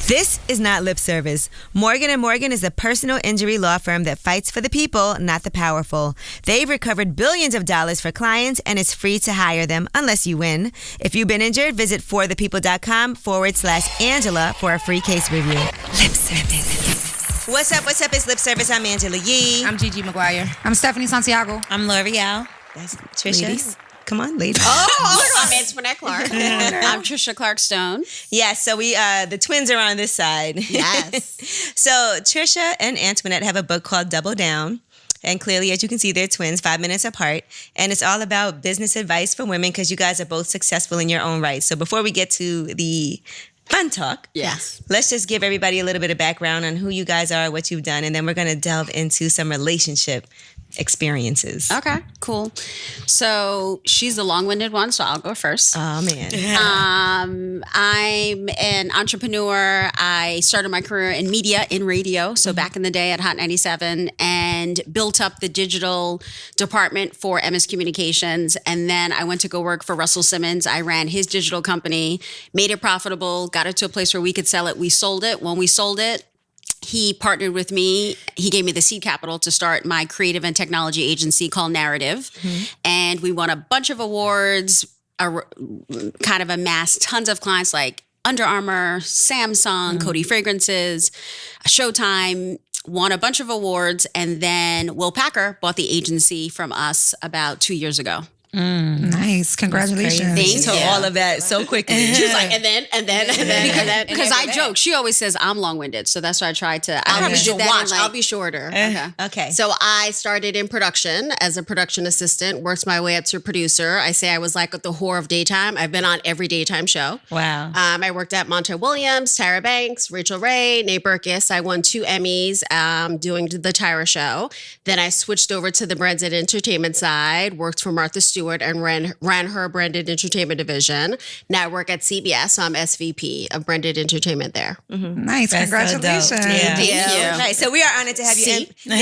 This is not lip service. Morgan & Morgan is a personal injury law firm that fights for the people, not the powerful. They've recovered billions of dollars for clients, and it's free to hire them unless you win. If you've been injured, visit forthepeople.com/Angela for a free case review. Lip service. What's up? It's Lip Service. I'm Angela Yee. I'm Gigi McGuire. I'm Stephanie Santiago. I'm L'Oreal. That's Tricia. Ladies. Come on, ladies. I'm Antionette Clarke. I'm Tricia Clarke-Stone. Yes, so we the twins are on this side. Yes. So Tricia and Antionette have a book called Double Down. And clearly, as you can see, they're twins, 5 minutes apart. And it's all about business advice for women because you guys are both successful in your own right. So before we get to the fun talk, Yes. let's just give everybody a little bit of background on who you guys are, what you've done, and then we're going to delve into some relationship experiences. Okay, cool. So she's the long-winded one, so I'll go first. Oh, man. I'm an entrepreneur. I started my career in media, in radio, so back in the day at Hot 97, and built up the digital department for MS Communications. And then I went to go work for Russell Simmons. I ran his digital company, made it profitable, got it to a place where we could sell it. We sold it. When we sold it, he partnered with me. He gave me the seed capital to start my creative and technology agency called Narrative. And we won a bunch of awards, kind of amassed tons of clients like Under Armour, Samsung, Coty Fragrances, Showtime, won a bunch of awards. And then Will Packer bought the agency from us about 2 years ago. Nice. Congratulations. Thank So you. all of that so quickly. She was like, and then. Because I joke. She always says I'm long-winded. So that's why I tried to. I'll probably did that in I'll be shorter. Okay. So I started in production as a production assistant, worked my way up to producer. I say I was like the whore of daytime. I've been on every daytime show. Wow. I worked at Montel Williams, Tyra Banks, Rachel Ray, Nate Berkus. I won 2 Emmys doing the Tyra show. Then I switched over to the branded entertainment side, worked for Martha Stewart and ran her branded entertainment division. Now I work at CBS, so I'm SVP of branded entertainment there. Nice. That's so dope. Congratulations. Yeah. Thank you. Right, so we are honored to have you. And by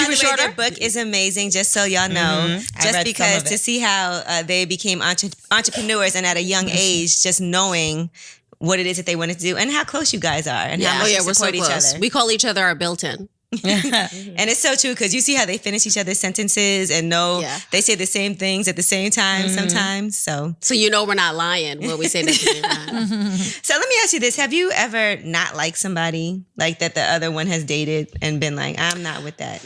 the way, their book is amazing, just so y'all know. Just because to see how they became entrepreneurs and at a young age, just knowing what it is that they wanted to do and how close you guys are and how much you we're so support each close. other. We call each other our built-in. And it's so true because you see how they finish each other's sentences and they say the same things at the same time sometimes. So you know we're not lying when we say that at the same time. So let me ask you this. Have you ever not liked somebody like that the other one has dated and been like, I'm not with that?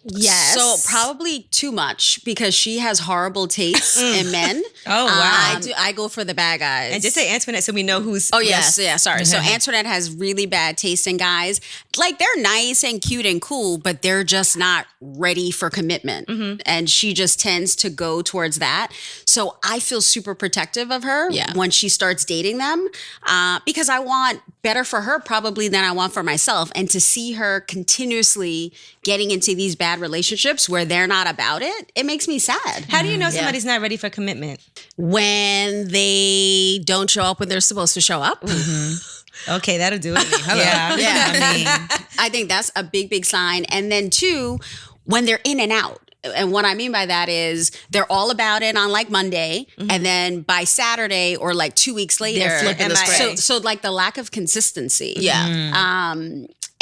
Yes. So probably too much because she has horrible tastes in men. Oh, wow. I go for the bad guys. And just say Antoinette so we know who's... Oh, yes. Yeah, sorry. So Antoinette has really bad taste in guys. Like, they're nice and cute and cool, but they're just not ready for commitment. And she just tends to go towards that. So I feel super protective of her when she starts dating them because I want better for her probably than I want for myself. And to see her continuously getting into these bad relationships where they're not about it, it makes me sad. How do you know somebody's not ready for commitment? When they don't show up when they're supposed to show up. Okay, that'll do it. Yeah. I mean, I think that's a big, big sign. And then 2, when they're in and out. And what I mean by that is they're all about it on like Monday, and then by Saturday or like 2 weeks later, They're flipping the script. so like the lack of consistency. Yeah.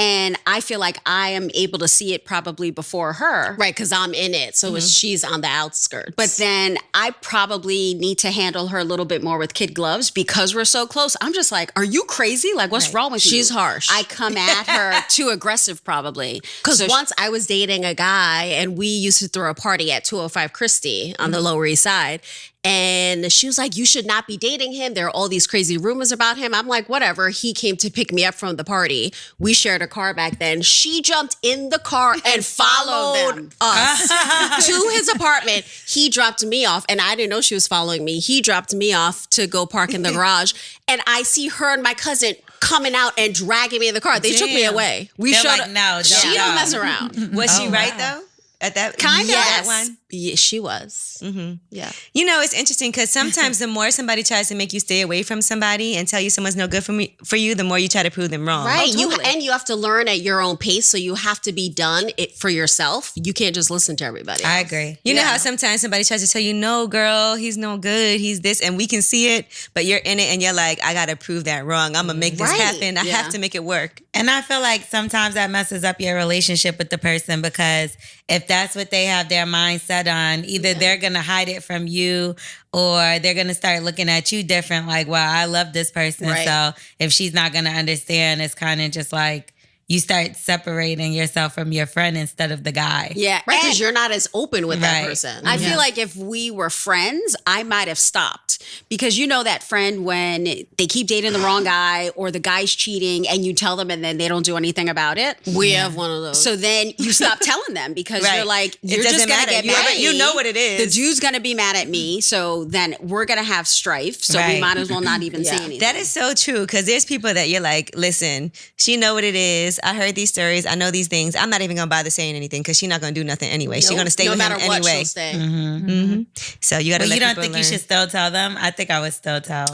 And I feel like I am able to see it probably before her. Right, because I'm in it. So she's on the outskirts. But then I probably need to handle her a little bit more with kid gloves because we're so close. I'm just like, are you crazy? Like, what's wrong with you? She's harsh. I come at her too aggressive probably. Because once I was dating a guy and we used to throw a party at 205 Christie on the Lower East Side. And she was like, you should not be dating him. There are all these crazy rumors about him. I'm like, whatever. He came to pick me up from the party. We shared a car back then. She jumped in the car and followed us to his apartment. He dropped me off and I didn't know she was following me. He dropped me off to go park in the garage. And I see her and my cousin coming out and dragging me in the car. They took me away. We showed up. No, she don't mess around. Was she right though? at that Kind of. that one? Yeah, she was. Mm-hmm. Yeah. You know, it's interesting because sometimes the more somebody tries to make you stay away from somebody and tell you someone's no good for you, the more you try to prove them wrong. Right. Oh, totally. You have to learn at your own pace, so you have to be done it for yourself. You can't just listen to everybody else. I agree. You know how sometimes somebody tries to tell you, no, girl, he's no good, he's this, and we can see it, but you're in it and you're like, I got to prove that wrong. I'm going to make this happen. I have to make it work. And I feel like sometimes that messes up your relationship with the person, because if that's what they have their mind set on, either they're going to hide it from you or they're going to start looking at you different. Like, wow, I love this person. Right. So if she's not going to understand, it's kind of just like you start separating yourself from your friend instead of the guy. Yeah, right, because you're not as open with that person. I feel like if we were friends, I might have stopped, because you know that friend when they keep dating the wrong guy or the guy's cheating and you tell them and then they don't do anything about it. We have one of those. So then you stop telling them because you're like, you're just going to get you mad at me. You know what it is. The dude's going to be mad at me. So then we're going to have strife. So we might as well not even say anything. That is so true, because there's people that you're like, listen, she know what it is. I heard these stories. I know these things. I'm not even going to bother saying anything because she's not going to do nothing anyway. She's going to stay with him anyway. No matter what, she'll stay. Mm-hmm. So you got to let people learn. You don't think you should still tell them? I think I would still tell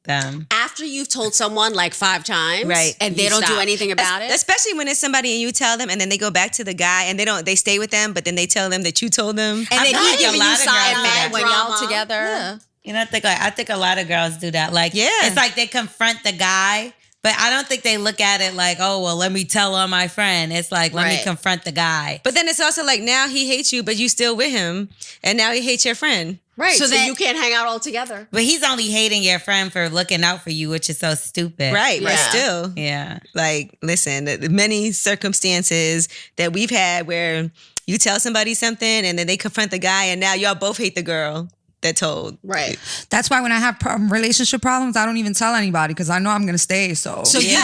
them. After you've told someone like 5 times, right, and they don't do anything about it, especially when it's somebody and you tell them, and then they go back to the guy and they stay with them, but then they tell them that you told them, and then he's giving you side mad when y'all together. Yeah. You know, I think a lot of girls do that. Like, it's like they confront the guy, but I don't think they look at it like, oh, well, let me tell on my friend. It's like, let me confront the guy. But then it's also like, now he hates you, but you still with him, and now he hates your friend. Right. So then you can't hang out all together. But he's only hating your friend for looking out for you, which is so stupid. Right. But still. Yeah. Like, listen, the many circumstances that we've had where you tell somebody something and then they confront the guy and now y'all both hate the girl that told. Right. That's why when I have relationship problems, I don't even tell anybody because I know I'm going to stay. So you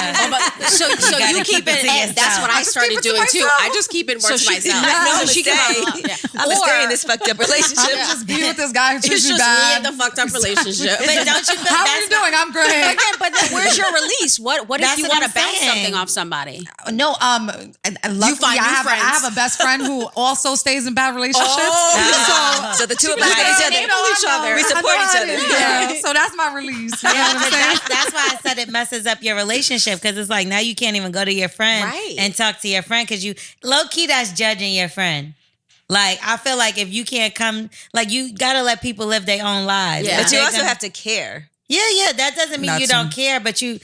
keep it. And that's what I started doing too. I just keep it more to myself. No, she can. I'm gonna stay in this fucked up relationship. I'm just be with this guy who treats me It's just bad. me and the fucked up relationship. But don't you feel How are you doing? I'm great. But then where's your release? What if you want to bounce something off somebody? No, luckily I have a best friend who also stays in bad relationships. So the two of us got each other. We support each other. Yeah. So that's my release. You know what I'm saying? That's why I said it messes up your relationship, because it's like now you can't even go to your friend and talk to your friend because you low key that's judging your friend. Like, I feel like if you can't come, like, you gotta let people live their own lives. Yeah. But you also have to care. Yeah. That doesn't mean you don't care, but you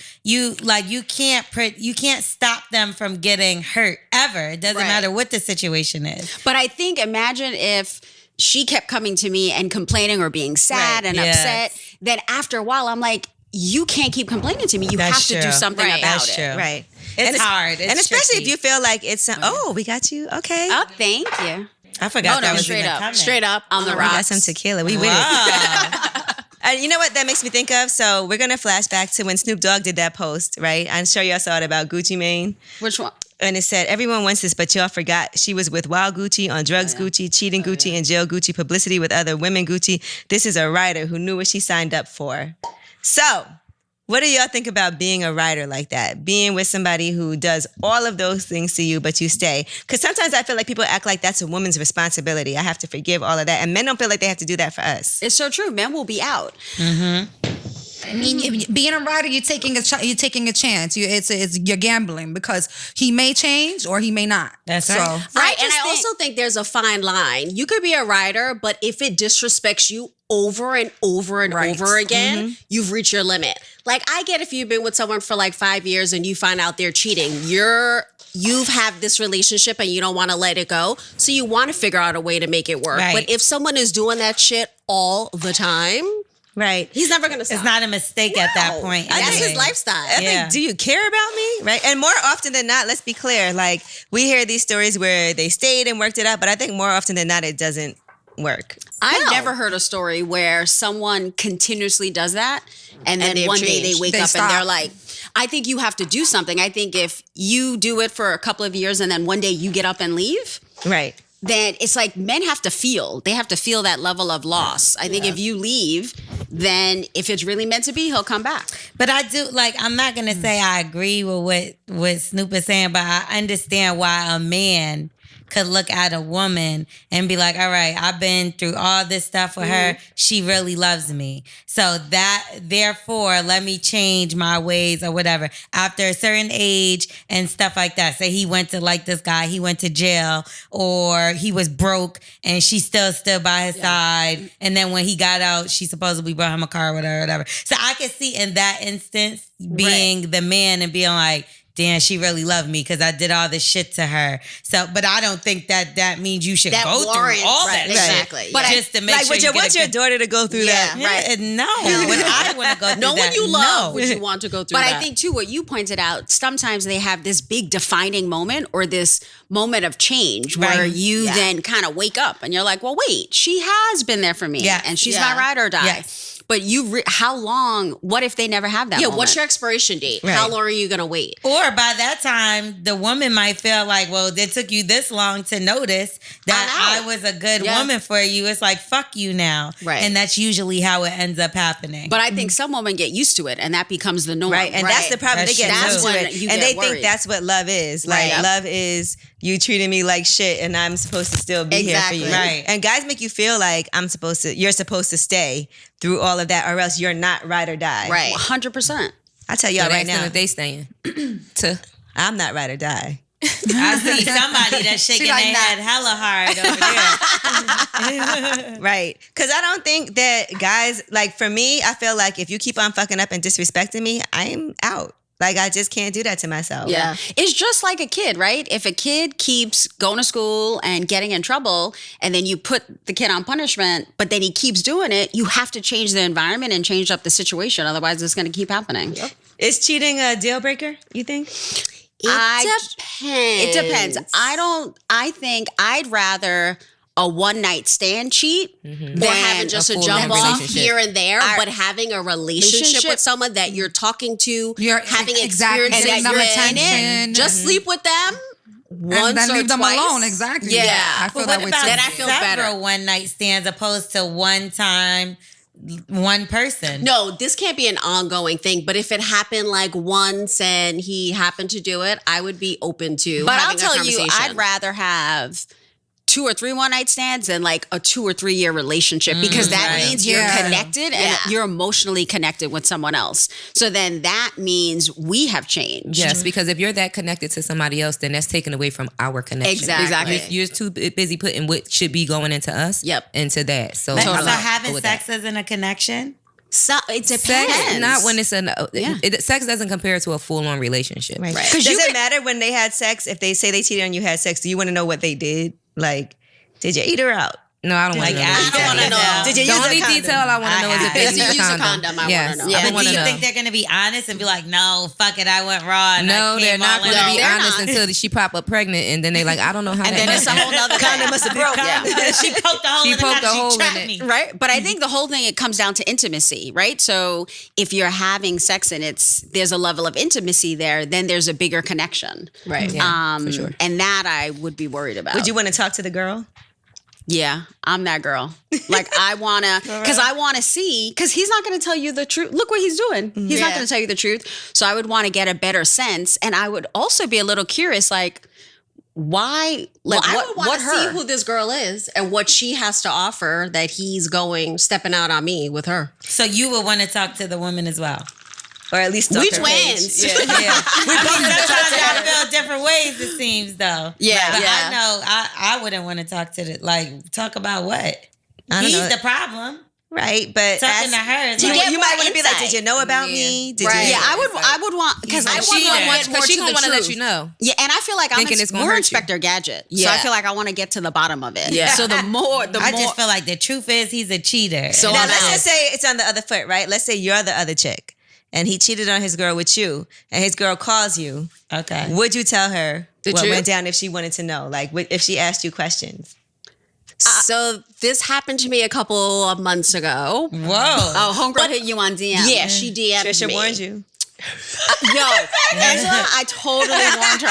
can't stop them from getting hurt ever. It doesn't matter what the situation is. But I think, imagine if she kept coming to me and complaining or being sad and upset. Then after a while, I'm like, you can't keep complaining to me. You have to do something about it. True. Right. It's hard. It's and especially tricky. if you feel like it's, we got you. Okay. Oh, thank you. I forgot that was straight even up. coming. Straight up on the We got rocks. some tequila. We with it. And you know what that makes me think of? So we're going to flash back to when Snoop Dogg did that post, right? I'm sure y'all saw it about Gucci Mane. Which one? And it said, everyone wants this, but y'all forgot she was with Wild Gucci, on drugs Gucci, cheating Gucci, and jail Gucci, publicity with other women Gucci. This is a writer who knew what she signed up for. So what do y'all think about being a writer like that? Being with somebody who does all of those things to you, but you stay? Because sometimes I feel like people act like that's a woman's responsibility. I have to forgive all of that. And men don't feel like they have to do that for us. It's so true. Men will be out. I mean, being a writer, you're taking a chance. You're gambling because he may change or he may not. That's right. Right, and I also think there's a fine line. You could be a writer, but if it disrespects you over and over and over again, you've reached your limit. Like, I get if you've been with someone for like 5 years and you find out they're cheating, you've had this relationship and you don't want to let it go. So you want to figure out a way to make it work. Right. But if someone is doing that shit all the time, right, he's never going to stop. It's not a mistake at that point. That's anyway. his lifestyle. I think, do you care about me? Right. And more often than not, let's be clear, like we hear these stories where they stayed and worked it out, but I think more often than not, it doesn't work. I've never heard a story where someone continuously does that and then one day they wake up and they're like, I think you have to do something. I think if you do it for a couple of years and then one day you get up and leave, right, then it's like men have to feel. They have to feel that level of loss. I think if you leave, then if it's really meant to be, he'll come back. But I do, like, I'm not going to say I agree with what Snoop is saying, but I understand why a man could look at a woman and be like, all right, I've been through all this stuff with her. She really loves me. So therefore, let me change my ways or whatever. After a certain age and stuff like that. Say he went to like this guy, he went to jail, or he was broke and she still stood by his side. And then when he got out, she supposedly brought him a car, whatever. So I could see in that instance being the man and being like, damn, she really loved me because I did all this shit to her. So, but I don't think that means you should go through all that exactly. shit. But just to make sure you want your daughter to go through that. Right. No. Would I want to go through no that? one you love would you want to go through But that. I think too, what you pointed out, sometimes they have this big defining moment or this moment of change where you then kind of wake up and you're like, well, wait, she has been there for me and she's my ride or die. Yes. But how long, what if they never have that moment? what's your expiration date? Right. How long are you going to wait? Or by that time, the woman might feel like, well, it took you this long to notice that I was a good woman for you. It's like, fuck you now. Right. And that's usually how it ends up happening. But I think some women get used to it and that becomes the norm. Right. And that's the problem. They get used to it. And they worried. think that's what love is. Like, love is you treating me like shit and I'm supposed to still be here for you. Right. And guys make you feel like you're supposed to stay through all of that or else you're not ride or die. Right. 100%. I tell y'all right now. If they staying. I'm not ride or die. I see somebody that's shaking their head hella hard over there. Right. Because I don't think that guys, like for me, I feel like if you keep on fucking up and disrespecting me, I'm out. Like, I just can't do that to myself. Yeah. It's just like a kid, right? If a kid keeps going to school and getting in trouble and then you put the kid on punishment, but then he keeps doing it, you have to change the environment and change up the situation. Otherwise, it's going to keep happening. Yep. Is cheating a deal breaker, you think? It depends. I think I'd rather a one-night stand cheat than having just a jump off here and there, but having a relationship with someone that you're talking to, having experience that you're in it, just sleep with them once and then or leave them twice. alone. Exactly. Yeah. I feel that way too. Then I feel better. Several one-night stands opposed to one time, one person. No, this can't be an ongoing thing, but if it happened like once and he happened to do it, I would be open to But I'll having a tell you, conversation. I'd rather have 2 or 3 one-night stands than like a 2 or 3 year relationship because that means you're connected and you're emotionally connected with someone else. So then that means we have changed. Yes, because if you're that connected to somebody else, then that's taken away from our connection. Exactly. You're too busy putting what should be going into us into that. So, So having sex isn't a connection? So it depends. Sex, not when it's sex doesn't compare to a full-on relationship. Right. Does it matter when they had sex? If they say they cheated on you, had sex, do you want to know what they did? Like, did you eat her out? No, I don't want to know. I don't want to know. Did you The use only a condom? detail I want to know is if they If you use use a a condom. condom, I Yes, want to know. I But want do to you know. think they're going to be honest and be like, no, fuck it, I went raw. And No, they're not going to be they're honest not. until she pop up pregnant, and then they like, I don't know how And that then it's a happened. whole nother Condom must have broke. She poked a hole She in the poked condom. a hole She in trapped it. me. Right. But I think the whole thing, it comes down to intimacy, right? So if you're having sex and there's a level of intimacy there, then there's a bigger connection. Right. Yeah, for sure. And that I would be worried about. Would you want to talk to the girl? Yeah, I'm that girl. Like I want to, because I want to see, because he's not going to tell you the truth. Look what he's doing. He's not going to tell you the truth. So I would want to get a better sense. And I would also be a little curious, like, why? Like, I would want what to her? see who this girl is and what she has to offer that he's stepping out on me with her. So you would want to talk to the woman as well? Or at least talk We her twins. page. Yeah. Sometimes y'all feel different ways, it seems, though. Yeah. But Yeah. I know I wouldn't want to talk to talk about what? I don't He's know. the problem. Right, but Talking to her. is you, like- you might want to be like, insight. did you know about me? Did Right. you? Yeah, I would want, because I cheater. want to Because she gonna want to let you know. Yeah, and I feel like Thinking it's gonna we're hurt you. Inspector Gadget. So Yeah. I feel like I want to get to the bottom of it. Yeah. So the more, I just feel like the truth is he's a cheater. So Now I'm let's out. just say it's on the other foot, right? Let's say you're the other chick, and he cheated on his girl with you, and his girl calls you. Okay. Would you tell her what truth? went down if she wanted to know? Like, if she asked you questions? So this happened to me a couple of months ago. Whoa. Oh, homegirl hit you on DM. Yeah, she DM'd Tricia me. warned you. Yo, Angela, I totally warned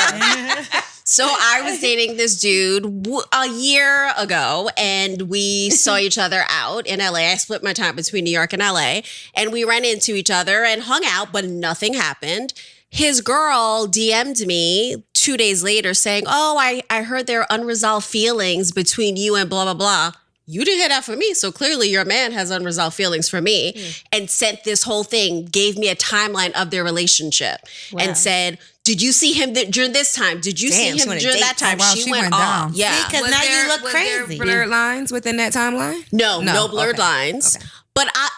her. So I was dating this dude a year ago, and we saw each other out in LA. I split my time between New York and LA, and we ran into each other and hung out, but nothing happened. his girl DM'd me 2 days later saying, oh, I heard there are unresolved feelings between you and blah, blah, blah. You didn't hear that from me. So clearly your man has unresolved feelings for me and sent this whole thing, gave me a timeline of their relationship and said, did you see him during this time? Did you see him during that time? She went down. Yeah. Because now you look crazy. There blurred lines within that timeline? No blurred lines. Okay. But I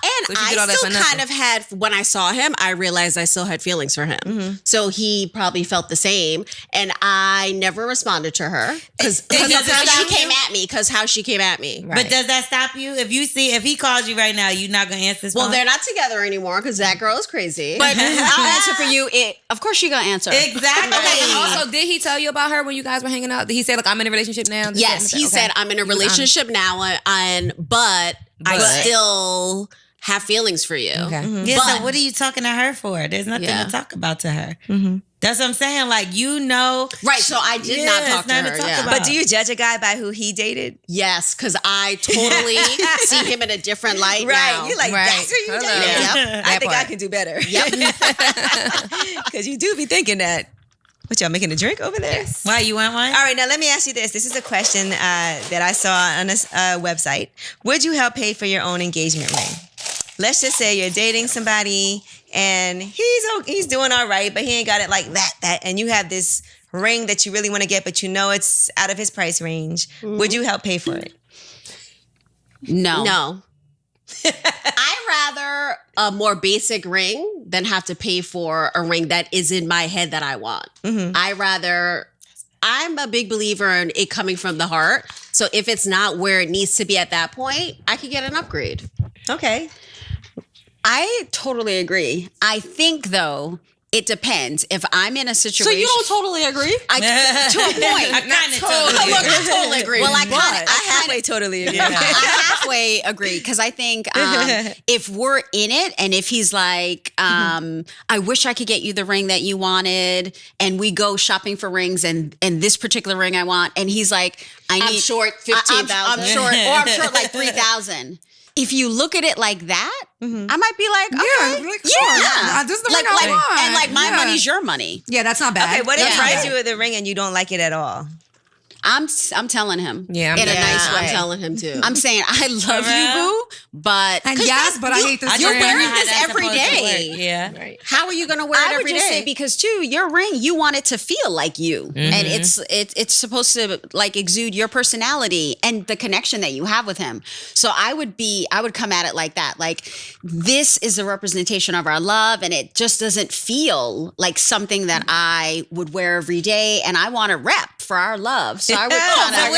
still kind of had, when I saw him, I realized I still had feelings for him. So he probably felt the same. And I never responded to her because how she came at me. Right. But does that stop you? If he calls you right now, you're not going to answer his phone? Well, they're not together anymore because that girl is crazy. But I'll answer for you. Of course you're going to answer. Exactly. Okay, and also, did he tell you about her when you guys were hanging out? Did he say, look, I'm in a relationship now? Yes, he said, I'm in a relationship now, but I still have feelings for you. Okay. Yeah, so what are you talking to her for? There's nothing to talk about to her. That's what I'm saying. Like, Right, so I did not talk to her. But do you judge a guy by who he dated? Yes, because I totally see him in a different light now. You're like, that's who you dated? Yep. I think I can do better. Yep. Because you do be thinking that. What, y'all making a drink over there? Yes. Why, you want one? All right, now let me ask you this. This is a question that I saw on a website. Would you help pay for your own engagement ring? Let's just say you're dating somebody and he's doing all right, but he ain't got it like that. And you have this ring that you really want to get, but you know it's out of his price range. Would you help pay for it? No. I'd rather a more basic ring than have to pay for a ring that is in my head that I want. I'm a big believer in it coming from the heart. So if it's not where it needs to be at that point, I could get an upgrade. Okay. I totally agree. I think, though, it depends. If I'm in a situation... So you don't totally agree? To a point. I totally agree. Well, I halfway totally agree. I halfway agree because I think if we're in it and if he's like, I wish I could get you the ring that you wanted, and we go shopping for rings and this particular ring I want, and he's like, I'm short 15,000. I'm short, or I'm short like 3,000. If you look at it like that, I might be like, okay, this is the ring I want. And like my money's your money. Yeah, that's not bad. Okay, what if he tries you with the ring and you don't like it at all? I'm telling him. Yeah, in a nice way. I'm telling him too. I'm saying I love you, boo, but and yes, but I hate this. You're ring. wearing this every day. Yeah, right. How are you going to wear it every day? I would just say because too, your ring, you want it to feel like you, and it's supposed to like exude your personality and the connection that you have with him. So I would come at it like that. Like this is a representation of our love, and it just doesn't feel like something that I would wear every day, and I want to rep for our love. So I would kind of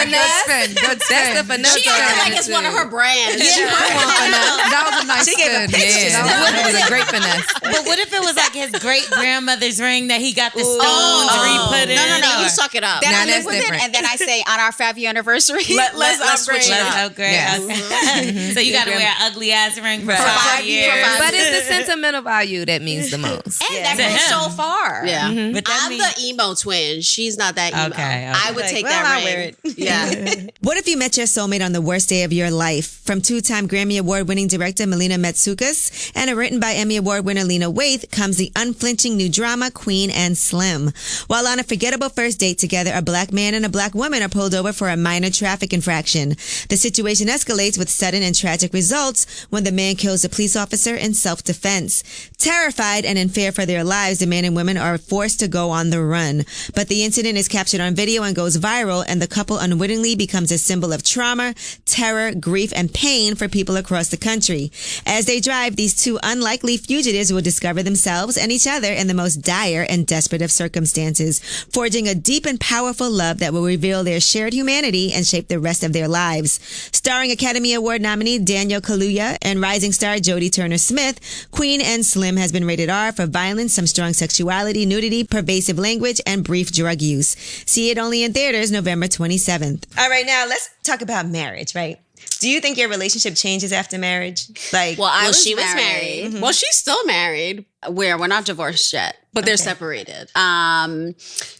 good spin. That's the finesse. She acted like it's one of her brands. That was a nice She gave a spin. picture. That was a great finesse. But what if it was like his great grandmother's ring that he got the stones re-put in? No, You suck it up. Then I that's live with different. it, and then I say on our 5-year anniversary, Let's switch it Let's up. upgrade. Okay. So you got to wear an ugly ass ring for 5 years. But it's the sentimental value that means the most. And that goes so far. Yeah. But that I'm means- the emo twin. She's not that emo. Okay. I would take that I'll ring. wear it. Yeah. What if you met your soulmate on the worst day of your life? From 2-time Grammy Award-winning director Melina Matsoukas and written by Emmy Award winner Lena Waithe comes the unflinching new drama Queen and Slim. While on a forgettable first date together, a black man and a black woman are pulled over for a minor traffic infraction. The situation escalates with sudden and tragic results when the man kills a police officer in self-defense. Terrified and in fear for their lives, the man and women are forced to go on the run. But the incident is captured on video and goes viral, and the couple unwittingly becomes a symbol of trauma, terror, grief, and pain for people across the country. As they drive, these two unlikely fugitives will discover themselves and each other in the most dire and desperate of circumstances, forging a deep and powerful love that will reveal their shared humanity and shape the rest of their lives. Starring Academy Award nominee Daniel Kaluuya and rising star Jodie Turner-Smith, Queen and Slim has been rated R for violence, some strong sexuality, nudity, pervasive language, and brief drug use. See it only in theaters November 27th. All right, now let's talk about marriage, right? Do you think your relationship changes after marriage? Like, She was married. Well, she's still married. We're not divorced yet, But they're separated.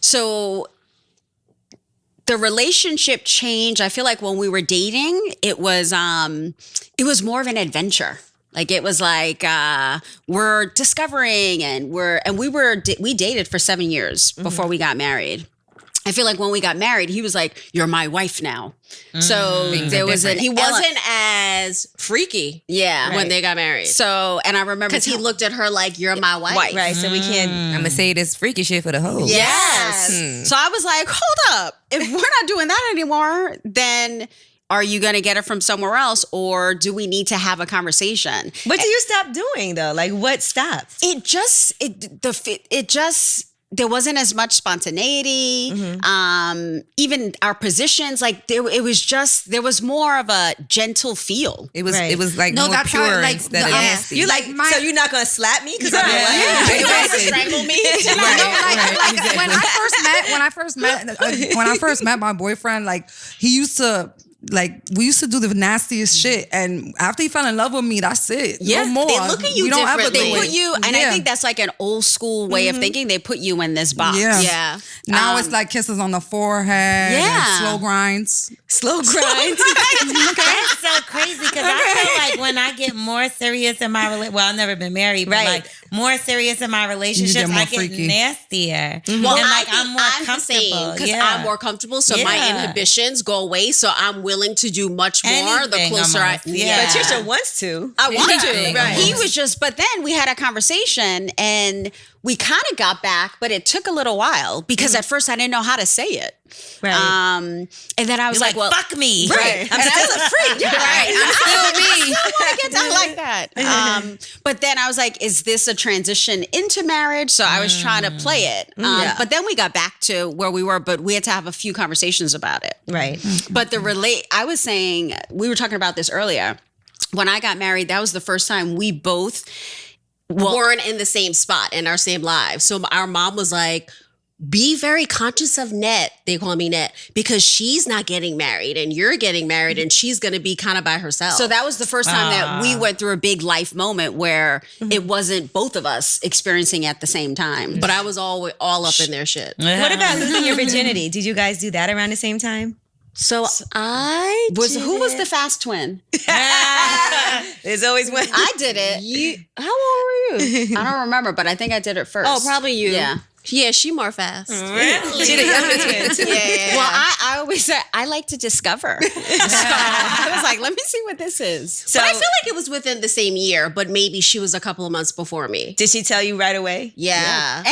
So the relationship changed. I feel like when we were dating, it was more of an adventure. Like it was like we're discovering, and we dated for 7 years before we got married. I feel like when we got married, he was like, "You're my wife now." So there was he wasn't as freaky, when they got married. So, and I remember because he looked at her like, "You're my wife." Right. So we can't. I'm gonna say this freaky shit for the hoes. Yes. So I was like, "Hold up! If we're not doing that anymore, then." Are you going to get it from somewhere else, or do we need to have a conversation? What do you stop doing though? Like what stopped? There wasn't as much spontaneity. Even our positions, like there was more of a gentle feel. It was like more pure instead of nasty. You like so you're not gonna slap me because I'm like you want to strangle me? When I first met my boyfriend, like he used to. Like we used to do the nastiest shit, and after he fell in love with me, that's it. Yeah, no more. They look at you differently. They put you, and I Yeah. think that's like an old school way of thinking. They put you in this box. Yeah. Now it's like kisses on the forehead. And slow grinds. slow grind. That's so crazy because I feel like when I get more serious in my relationship, well, I've never been married, but like more serious in my relationships, I get freaky. nastier. Well, and I like I'm more comfortable because I'm more comfortable, so my inhibitions go away. So I'm willing to do much more the closer I. Yeah. But Tricia wants to. I want to. Right. He was just, but then we had a conversation and we kind of got back, but it took a little while because at first I didn't know how to say it. Right. And then I was like, well, fuck me. Right. I'm still a freak. yeah, right. I'm still me. I want to get down like that. But then I was like, is this a transition into marriage? So I was trying to play it. But then we got back to where we were, but we had to have a few conversations about it. Right. But I was saying, we were talking about this earlier. When I got married, that was the first time we both weren't in the same spot in our same lives. So our mom was like, be very conscious of Net. They call me Net because she's not getting married and you're getting married and she's going to be kind of by herself. So that was the first time that we went through a big life moment where it wasn't both of us experiencing at the same time. But I was all up in their shit. What about losing your virginity? Did you guys do that around the same time? So who was the fast twin? There's always one. I did it. How old were you? I don't remember, but I think I did it first. Oh, probably you. Yeah. Yeah, she more fast. Really? She the younger twin too. Yeah. Well, I always say I like to discover. So I was like, let me see what this is. So I feel like it was within the same year, but maybe she was a couple of months before me. Did she tell you right away? Yeah.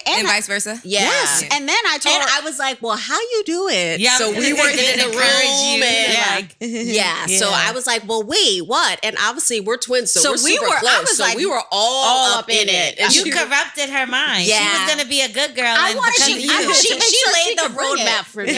And vice versa. Yeah. Yes. And then I told And her, I was like, well, how you do it? Yeah, So we were in the room and Yeah. So I was like, well, wait, what? And obviously we're twins, so we're super close. I was like, we were all up in it. And You she- corrupted her mind. Yeah. She was going to be a good girl. I wanted because she- of you. she laid the bring it. roadmap for me.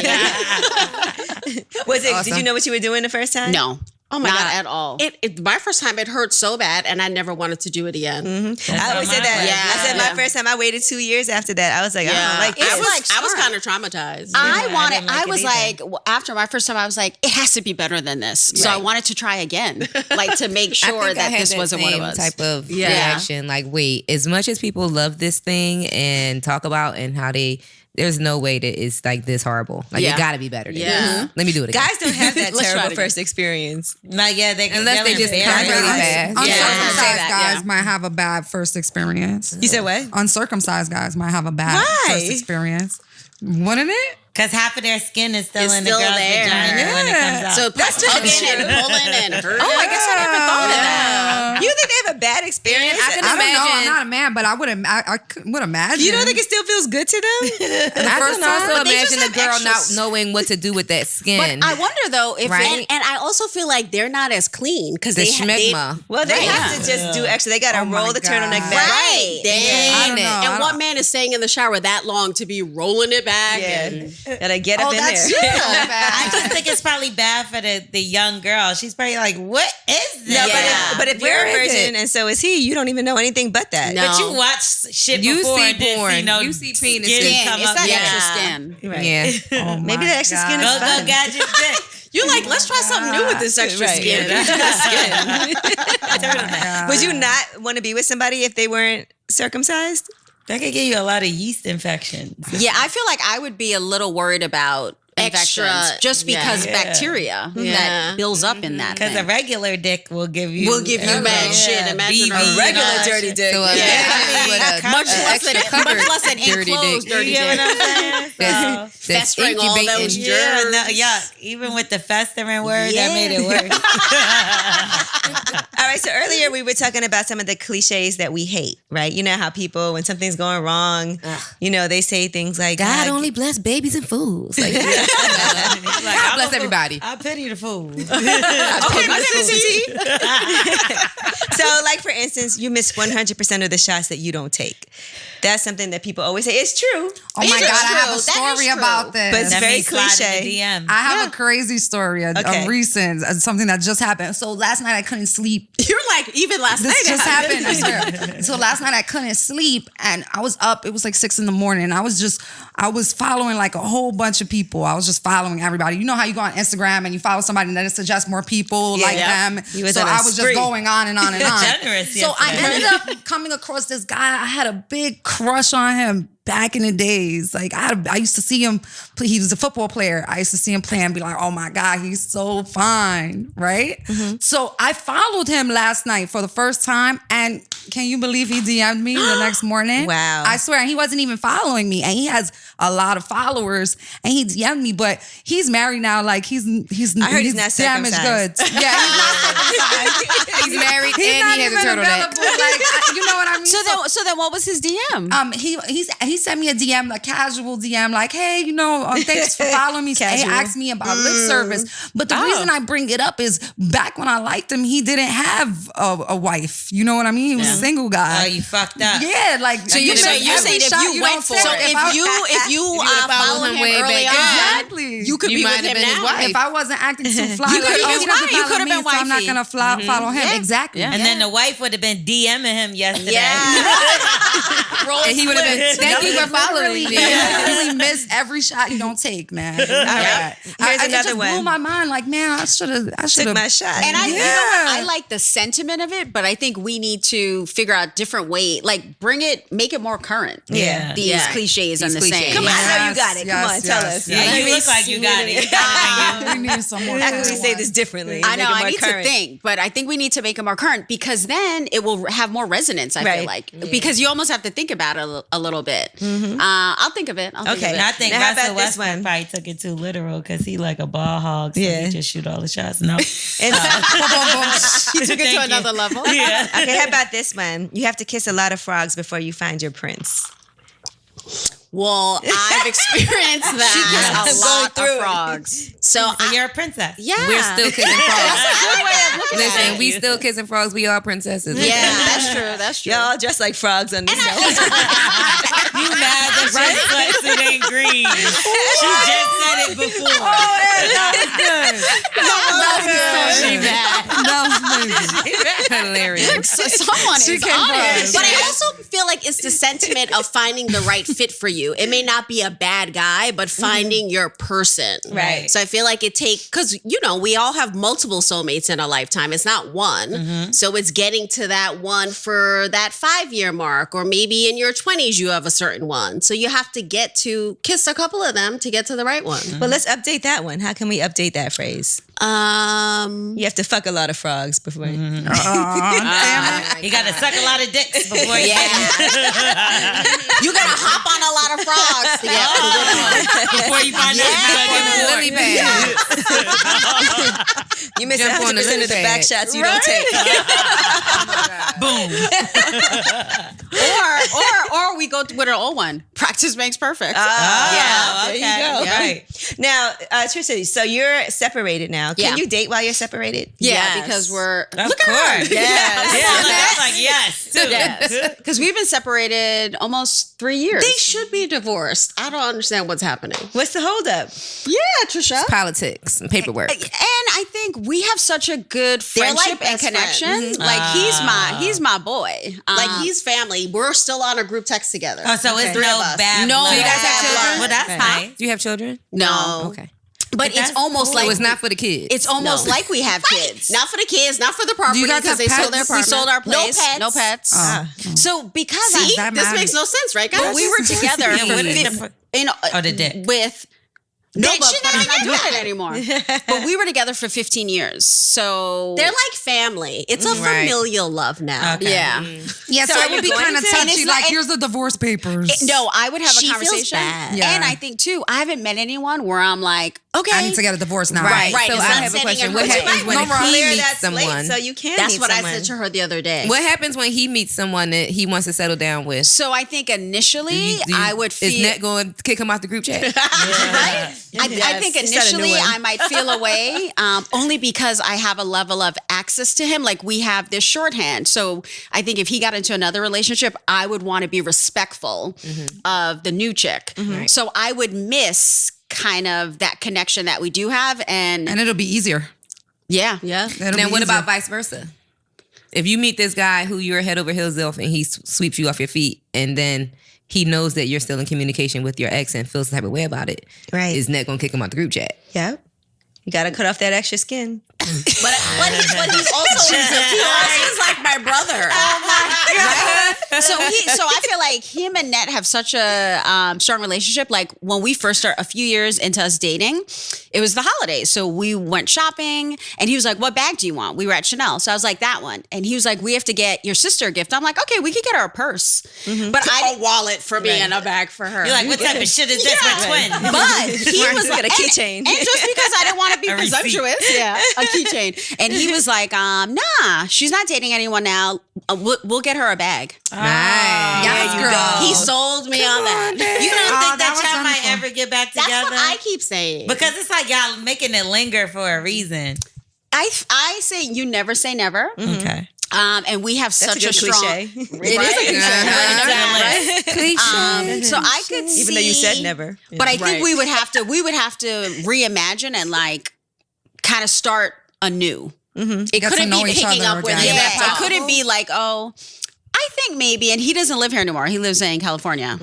Was it? Awesome. Did you know what you were doing the first time? no. Oh my Not God. at all. My first time, it hurt so bad, and I never wanted to do it again. I always said that. Yeah. I said my first time. I waited 2 years after that. I was like, I don't like I this. was kind of traumatized. I was like, after my first time, I was like, it has to be better than this. So I wanted to try again, like to make sure I think I that had this that wasn't what it same was. type of reaction. Like, wait, as much as people love this thing and talk about and how there's no way that it's like this horrible. Like it got to be better than this. Let me do it again. Guys don't have that Let's try terrible it first experience. Like, yeah, Unless they just come really fast. Uncircumcised guys might have a bad first experience. You said what? Uncircumcised guys might have a bad first experience. Wouldn't it? Because half of their skin is still It's in the still girl's there. vagina when it comes out. So that's tugging and pulling and hurting. Oh, I guess I never thought of that. You think they have a bad experience? I can I don't know. I'm imagine. not a man, but I would imagine. You don't think it still feels good to them? I can also they just imagine a have girl extra not knowing what to do with that skin. But I wonder though if Right? And I also feel like they're not as clean because the they schmegma. Well, they have to just do extra. They got to Oh my roll the God. turtleneck back. Right. I don't know. And what man is staying in the shower that long to be rolling it back? And Gotta get up in there. I just think it's probably bad for the young girl. She's probably like, what is this? No, Yeah. but if you're Where a is virgin and so is he, you don't even know anything but that. No. But you watch shit You before see and didn't porn. see no You see penises. skin come it's up. that Yeah. extra skin. Right. Yeah. Oh Maybe my the extra skin God. is Go, fun. go, gadget dick. you're like, let's try something new with this extra Right. skin. Would you not want to be with somebody if they weren't circumcised? That could give you a lot of yeast infections. Yeah, I feel like I would be a little worried about infections just because bacteria that builds up in that. Because a regular dick will give you mad shit. Imagine a regular dirty dick. So much less an enclosed dirty dick. You know what I'm saying? Festering all those germs. Even with the festering word, that made it worse. All right, so earlier we were talking about some of the cliches that we hate, right? You know how people, when something's going wrong, they say things like, God only bless babies and fools. Like, God bless everybody. I pity the fool. So, like, for instance, you miss 100% of the shots that you don't take. That's something that people always say. It's true. Oh my God, I have a story about this. But it's very cliche. I have a crazy story, a recent, something that just happened. So last night I couldn't sleep. You're like, even last night this just happened. I swear. So last night I couldn't sleep and I was up. It was like 6 a.m. I was following like a whole bunch of people. I was just following everybody. You know how you go on Instagram and you follow somebody and then it suggests more people like them. So I was just going on and on and on. Generous. So I ended up coming across this guy. I had a big crush on him back in the days. Like I used to see him, he was a football player. I used to see him play and be like, oh my God, he's so fine, right? Mm-hmm. So I followed him last night for the first time and can you believe he DM'd me the next morning? Wow. I swear, he wasn't even following me and he has a lot of followers and he DM'd me, but he's married now. Like he's I heard he's not damaged goods. Yeah, he's not circumcised. He's married and he has a turtleneck. Like, you know what I mean? So then what was his DM? He sent me a DM, a casual DM, like, hey, thanks for following me. He asked me about lip service. But the reason I bring it up is back when I liked him, he didn't have a wife. You know what I mean? He was a single guy. Oh, you fucked up. Yeah, like so you're saying if you went for it, if you follow him early on, exactly, you could be with him now. If I wasn't acting too fly, you could have been wifey. So I'm not gonna follow him. Exactly. And then the wife would have been DMing him yesterday. And he would have been, thank you for following me. You really miss every shot you don't take, man. All right. Here's another one. It blew my mind. Like, man, I should have took my shot. And I like the sentiment of it, but I think we need to figure out different way, like make it more current. Yeah. These cliches and the saying. Come on, I know you got it. Come on, tell us. Yeah, you look like you got it. We need some more. How can we say this differently? I know, I need to think, but I think we need to make it more current because then it will have more resonance, I feel like. Yeah. Because you almost have to think about it a little bit. Mm-hmm. I'll think of it. I think Russell Westbrook probably took it too literal because he like a ball hog, so he just shoot all the shots. No. He took it to another level. Yeah. Okay, how about this one? You have to kiss a lot of frogs before you find your prince. Well, I've experienced that. She a lot of frogs. So you're a princess. Yeah. We're still kissing frogs. That's a good way of looking at it. We still kissing frogs. We are princesses. Yeah, that's true. Y'all dressed like frogs on the show. You mad that your sweatsuit ain't green. She just said it before. Oh, that was good. She mad. Hilarious. Someone is honest. But I also feel like it's the sentiment of finding the right fit for you. It may not be a bad guy, but finding your person. Right. So I feel like because, we all have multiple soulmates in a lifetime. It's not one. Mm-hmm. So it's getting to that one for that 5-year mark, or maybe in your 20s, you have a certain one. So you have to get to kiss a couple of them to get to the right one. Mm-hmm. But let's update that one. How can we update that phrase? You have to fuck a lot of frogs before. Damn it. You got to suck a lot of dicks before you You got to hop on a lot of frogs to get to the good one. Before you find out Lily pad. You miss 100% of the back shots you don't take. Boom. Or we go with our old one. Practice makes perfect. There you go. Yeah. Right. Now, Tricia, so you're separated now. Can you date while you're separated? Yeah, because we're of course. Yes. Like yes. Too. Yes. Because we've been separated almost 3 years. They should be divorced. I don't understand what's happening. What's the holdup? Yeah, Tricia. Politics and paperwork. And I think we have such a good friendship and connection. Mm-hmm. Like he's my boy. Like he's family. We're still on a group text together. Oh, so it's no bad. No, blood. you guys have children? Well, that's nice. Do you have children? No. Okay. But it's almost So like it's not for the kids. It's almost like we have kids. Not for the kids, not for the property, Do you guys because have they sold pets? their We apartment. sold our place. No pets. So because See, that this matters. makes no sense, right, guys? we were together Yeah, what is the- for the dick. with No, but I'm not doing it anymore. But we were together for 15 years. So they're like family. It's a familial love now. Okay. Yeah. Yeah, so it would be kind of touchy. Like, here's the divorce papers. No, I would have a She feels conversation. bad. Yeah. And I think, too, I haven't met anyone where I'm like, okay. I need to get a divorce now. Right. Right. So It's I not have a sending question. her What away. happens when Clear he meets that's someone? late, so you can That's meet what someone. I said to her the other day. What happens when he meets someone that he wants to settle down with? So I think initially I would feel. Is Net going to kick him out the group chat? Right? I think Yes. Start a new initially one. I might feel away, only because I have a level of access to him. Like we have this shorthand. So I think if he got into another relationship, I would want to be respectful of the new chick. So I would miss kind of that connection that we do have. And And it'll be easier. yeah. It'll Now, be what easier. about vice versa? If you meet this guy who you're head over heels of and he sweeps you off your feet and then he knows that you're still in communication with your ex and feels the type of way about it, Right. is Net going to kick him out the group chat? Yep. You got to cut off that extra skin. But he's also is like my brother. So I feel like him and Net have such a strong relationship. Like when we first started, a few years into us dating, it was the holidays. So we went shopping and he was like, what bag do you want? We were at Chanel. So I was like, that one. And he was like, we have to get your sister a gift. I'm like, okay, we could get her a purse. But A wallet for me and a bag for her. You're like, what type of shit is this? We're twins. But he was Get a like, keychain. and just because I didn't want to be A receipt. presumptuous, a keychain. And he was like, nah, she's not dating anyone now. We'll get her a bag. Nice. Yes, girl. He sold me on that. You don't Oh, think that was that y'all might wonderful. ever get back That's together? what I keep saying. Because it's like y'all making it linger for a reason. I say you never say never. Okay. And we have That's such a good strong. cliche. It is a cliche. Cliche. So I could see, Even though you said never. but I think we would have to reimagine and like kind of start anew. it Get to couldn't know be each picking other up where again. they Yeah, left it off. couldn't be like, oh, I think maybe, and he doesn't live here anymore. He lives in California.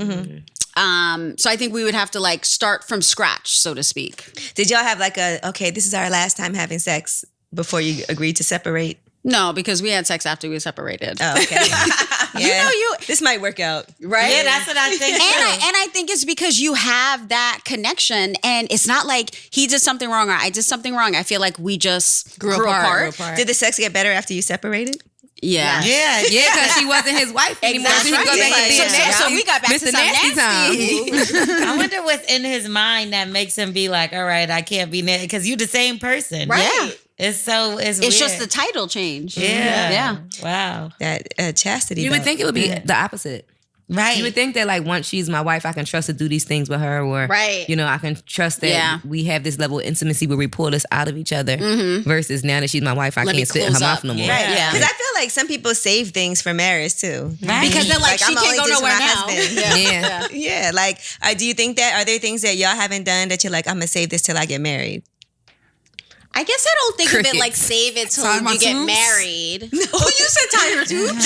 So I think we would have to like start from scratch, so to speak. Did y'all have like okay, this is our last time having sex before you agreed to separate? No, because we had sex after we separated. Oh, okay. Yeah. This might work out. Right? Yeah, that's what I think. And I think it's because you have that connection, and it's not like he did something wrong or I did something wrong. I feel like we just grew apart. Did the sex get better after you separated? Yeah. Yeah. Yeah, because she wasn't his wife anymore. Exactly. So he go back Right. and be So- nasty. so we got back Mr. to some Nasty time. I wonder what's in his mind that makes him be like, all right, I can't be nasty. Because you're the same person. Right. Yeah. It's weird. It's just the title change. Yeah. Yeah. Wow. That chastity. You would belt. think it would be the opposite. Right. You would think that like once she's my wife, I can trust to do these things with her, or Right. you know, I can trust that we have this level of intimacy where we pull us out of each other. Versus now that she's my wife, I Let me can't spit in her close mouth up. no more. Yeah. Yeah. Because I feel like some people save things for marriage too. Right. Because they're like, she I'm can't only go just nowhere my now. husband. Yeah. Yeah, like, do you think that, are there things that y'all haven't done that you're like, I'm gonna save this till I get married? I guess I don't think of Crickets. it like save it till Tie my you get tubes? married. Oh, you said tie your tubes?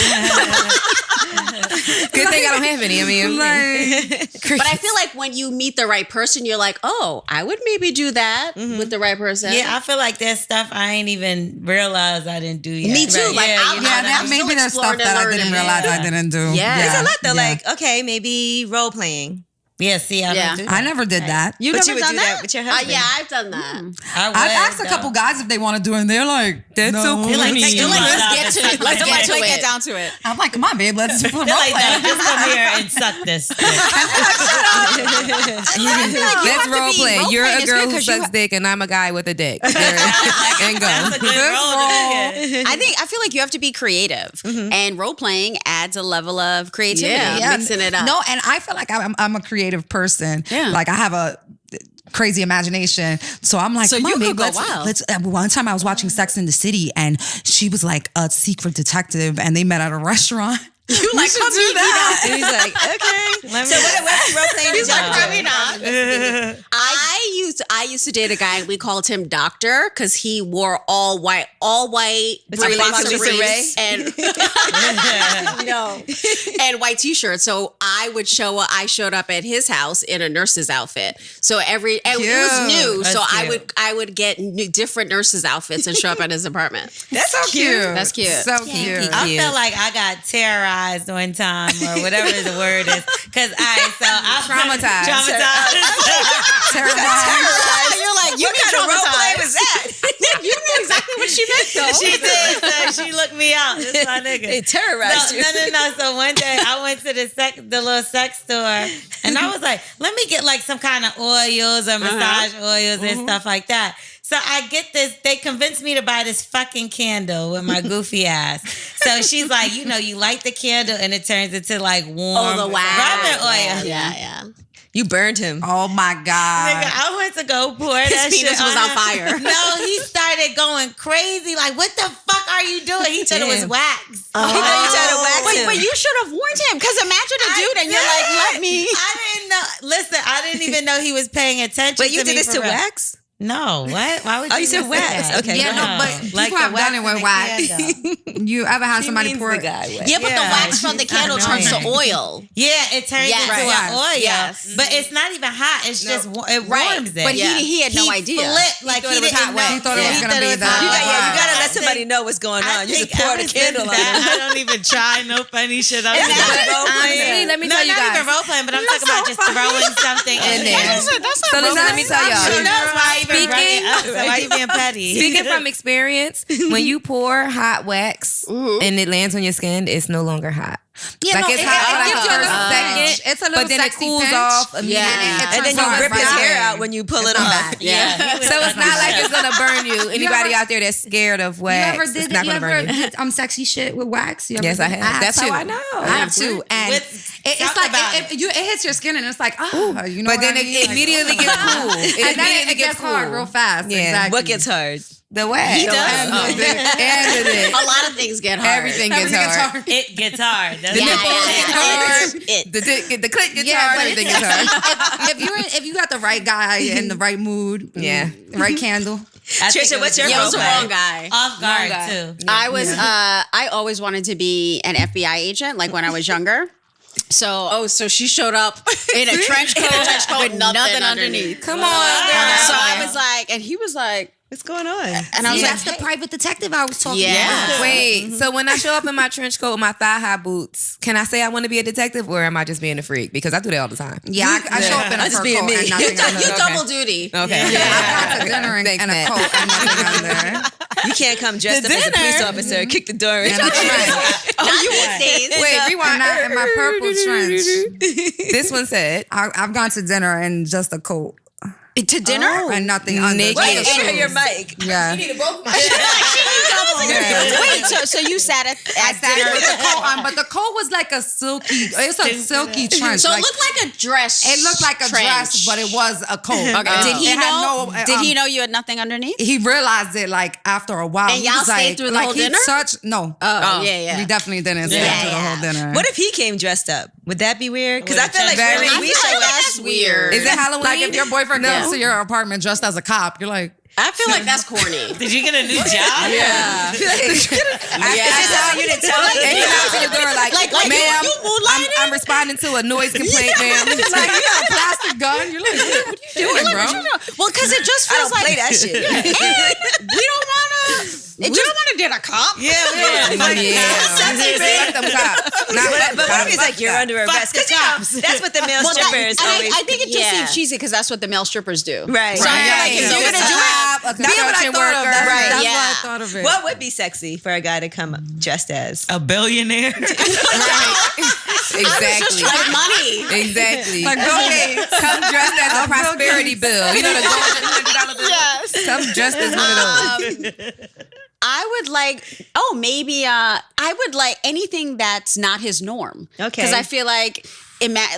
Good thing I don't have any. I mean, But I feel like when you meet the right person, you're like, oh, I would maybe do that with the right person. Yeah, I feel like there's stuff I ain't even realized I didn't do yet. Me too. Right. Like, yeah, Yeah, that I'm maybe still there's stuff exploring that I and didn't learning. realize I didn't do. Yeah. It's a lot though. Yeah. Like, okay, maybe role playing. Yeah, see, I Yeah. don't do that. I never did that. You But never you would done do that? that with your husband. Yeah, I've done that. I would, I've asked a though. couple guys if they want to do it, and they're like, That's no. so cool. They're like, take You're your like, mouth out Let's and get to suck it. Let's my get dick. to it. Down to it. I'm like, come on, babe, let's They're like, no, just come here and suck this. Let's role play. You're a girl who sucks sucks. dick, and I'm a guy with a dick. And go. That's a good role to be in. I feel like you have to be creative, and role playing adds a level of creativity. Yeah. Mixing it up. No, and I feel like I'm a creative person. Yeah. Like I have a crazy imagination. So I'm like, So come you on, could babe, go let's, wild. let's one time I was watching Sex in the City and she was like a secret detective and they met at a restaurant. You like should do that. And he's like, okay. So what role playing did y'all do? Probably not. I used to date a guy and we called him Doctor because he wore all white briefs and and white t-shirts. So I showed up at his house in a nurse's outfit. So it was new. That's so cute. I would get different nurses' outfits and show up at his apartment. That's so cute. That's cute. So cute. I feel like I got terrorized one time or whatever the word is. Because I Traumatized. Terrorized. You're like, what kind of role play was that? You knew exactly what she meant though. She did. So she looked me out. This my nigga. They terrorized you. No. So one day I went to the little sex store and I was like, let me get like some kind of oils or massage oils and stuff like that. So I get this, they convinced me to buy this fucking candle with my goofy ass. So she's like, you light the candle and it turns into like warm the wax. rubbing oil. Yeah. You burned him. Oh my God. Nigga, I went to go pour His that shit penis was on fire. No, he started going crazy. Like, what the fuck are you doing? He thought it was wax. He thought you tried to wax him. But you should have warned him because imagine a dude and you're like, let me. I didn't know. Listen, I didn't even know he was paying attention. But you to did me this to for real. wax? No, what? Why would you? Oh, you said say wax. that? Okay. Yeah, no, but Like people have done it with wax. You ever had somebody pour it? Yeah, but the wax from the candle turns to oil. Yeah, it turns Yes. into Right. an oil. Yes. But it's not even hot. It's just it Right. warms it. But he had no idea. Flipped, like he didn't know. He thought it was gonna be that. You gotta let somebody know what's going I on. You just think pour the ever candle since on that, it. I don't even try no funny shit. I'm Honestly, Let me tell you not guys. even role playing, but I'm talking about just throwing something in there. So listen, let me tell y'all. She knows why I even brought it up. So why you being petty? Speaking from experience, when you pour hot wax and it lands on your skin, it's no longer hot. Yeah, Like no, it's hot for like gives a you a first little second, pinch. It's a little but then it sexy cools pinch. off immediately. Yeah. And then you rip his hair out when you pull it off. Yeah. So it's not like it's gonna burn you. Anybody out there that's scared of wax, it's not gonna burn you. did sexy shit with wax? Yes, I have. That's how I know. I have too. And it's like it hits your skin and it's like, oh, you know. But then it immediately gets cool. And then it gets hard real fast. Yeah. Exactly. What gets hard? The wax. He does. And it. A lot of things get hard. Everything gets hard. It gets hard. The nipples get hard. The clit gets hard. Everything gets hard. If you got the right guy in the right mood, Yeah. right candle. Trisha, what's your Yeah, it role was the play? wrong guy. Off guard too. I was. I always wanted to be an FBI agent, like when I was younger. So she showed up in a trench coat with nothing underneath. Come on, girl. So I was like, and he was like, What's going on? and I was like, That's the private detective I was talking Yeah. about. Wait, so when I show up in my trench coat with my thigh-high boots, can I say I want to be a detective or am I just being a freak? Because I do that all the time. Yeah, I show up in a I just fur being coat me. and nothing under. you double duty. Okay. I got to dinner in Thanks, a Matt. coat and nothing under. You can't come dressed up as a police officer, kick the door in. And a trench. Oh, you want days? Wait, rewind. And my purple trench. This one said, I've gone to dinner in just a coat To dinner? and nothing under. Naked. Wait, Just enter shoes. your mic. Yeah. Wait, so you sat at dinner With the coat on, but the coat was like a silky. It's a silky trench. So like, it looked like a dress. it looked like a trench. dress, but it was a coat. Okay. Did he It had know? no, Did he know you had nothing underneath? He realized it like after a while. And He y'all was stayed like, through the like whole he dinner? touched. No. Oh, yeah. We definitely didn't stay Yeah, through the whole dinner. What if he came dressed up? Would that be weird? Because I feel like Very- really I we feel show like up. that's weird. is it Halloween? Like if your boyfriend comes to your apartment dressed as a cop, you're like, I feel like that's corny. Did you get a new job? Yeah. Is this how you didn't tell me? And he knocks on the door like, ma'am, I'm responding to a noise complaint, ma'am. like you got a plastic gun. You're like, what are you doing, bro? Well, because it just I feels don't like play that shit. we don't want to. You don't want to date a cop. Yeah, Fuck them cops. Not But what if it's like you're cops. under arrest? Because that's what the male strippers always. I think it just seems cheesy because that's what the male strippers do. Right. So I feel like if you're gonna do it, a construction worker. Right, That's yeah. what I thought of it. What would be sexy for a guy to come dressed as? a billionaire. Exactly. with money. Exactly. Like, Bill Gates. Come dressed as a prosperity bill. You know the golden $100 bill? Yes. Come dressed as one of those. I would like, maybe I would like anything that's not his norm. Okay. Because I feel like,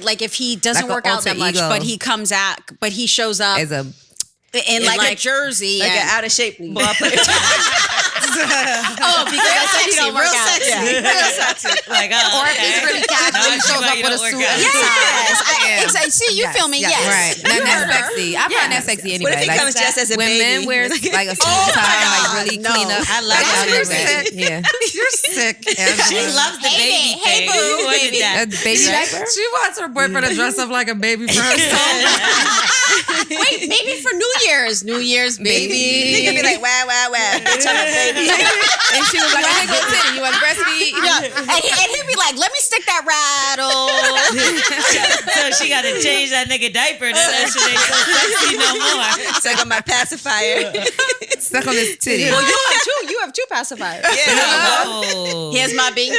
like if he doesn't Like an work out that alter much, ego. but he comes out, but he shows up As a in like a jersey. Like and, an out of shape ball player. Oh, because I said you don't work real out. sexy. Yeah. Real sexy. Like, oh, Or if he's really casual, he shows up with a suit. Yes. See, you feel me? Yes. Right. That's sexy. I find that sexy anyway. What if he comes dressed as a when baby? men wear like a suit and tie, like really clean up. I love that. You're sick. Yeah. You're sick. She loves the baby Hey, thing. boo, She wanted baby. that. Baby diaper? She wants her boyfriend to dress up like a baby for herself. Wait, maybe for New Year's. New Year's, baby. He could be like, wow, wow, wow. Bitch, I'm a baby. And she was like, I go titty. You want to breastfeed? And he'd be like, let me stick that rattle. So she got to change that nigga diaper. That shit ain't so sexy no more. Suck on my pacifier. Stuck on this titty. Well, you have two pacifiers. Yeah. Oh. Here's my binky.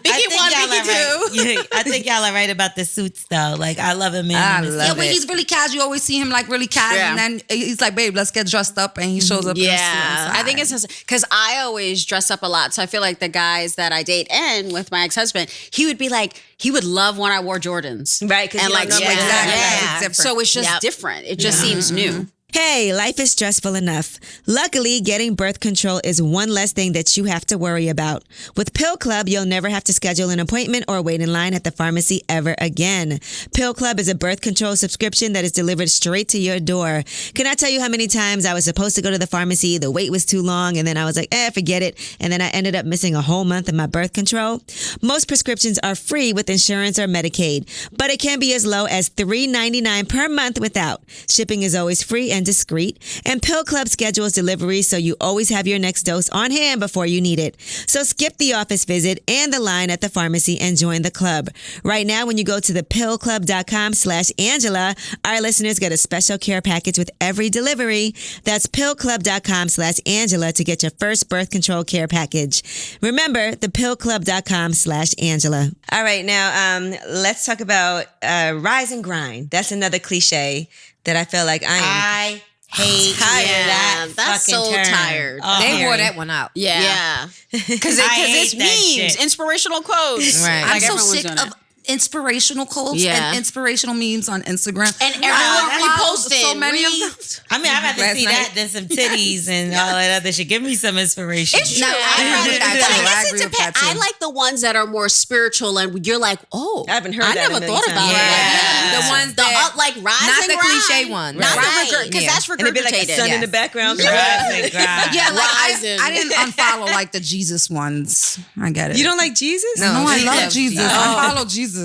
Binky 1, binky 2. I think y'all are right about the suits though. Like I love a man. I in a love suit. When he's really casual, you always see him like really casual, Yeah. and then he's like, "Babe, let's get dressed up," and he shows up. Yeah, I think it's because I always dress up a lot. So I feel like the guys that I date and with my ex-husband, he would be like, he would love when I wore Jordans. Right, because And you like, don't know yeah, exactly. It's different. So it's just different. It just seems new. Hey, life is stressful enough. Luckily, getting birth control is one less thing that you have to worry about. With Pill Club, you'll never have to schedule an appointment or wait in line at the pharmacy ever again. Pill Club is a birth control subscription that is delivered straight to your door. Can I tell you how many times I was supposed to go to the pharmacy, the wait was too long, and then I was like, forget it, and then I ended up missing a whole month of my birth control? Most prescriptions are free with insurance or Medicaid, but it can be as low as $3.99 per month without. Shipping is always free and discreet, and Pill Club schedules delivery so you always have your next dose on hand before you need it. So skip the office visit and the line at the pharmacy and join the club. Right now, when you go to thepillclub.com/Angela, our listeners get a special care package with every delivery. That's pillclub.com/Angela to get your first birth control care package. Remember, thepillclub.com/Angela. All right, now let's talk about rise and grind. That's another cliche that I feel like I hate Yeah, that's fucking so term. tired. Oh, They wore Mary. that one out. Yeah. Because I it's hate that memes, shit. inspirational quotes. Right. I'm Like so everyone's sick doing of it. inspirational quotes Yeah. and inspirational memes on Instagram. And everyone reposting. so many of them. I mean, I'd rather Last see night. that than some titties and all that other shit. Give me some inspiration. It's No, true. I I'd agree rather with that but too. I guess I it agree with depends. that too. I like the ones that are more spiritual and you're like, oh, I haven't heard I that never in a thought long about time. it. Yeah. The ones The that, like rise not and the grind. cliche ones. Not Right. because Yeah. that's And it'd be like a regurgitated. sun in the Yes. background. Rise and grind. Yeah, like Rising. I didn't unfollow like the Jesus ones. I get it. You don't like Jesus? No. No, I She love loves Jesus. Jesus. I follow Jesus.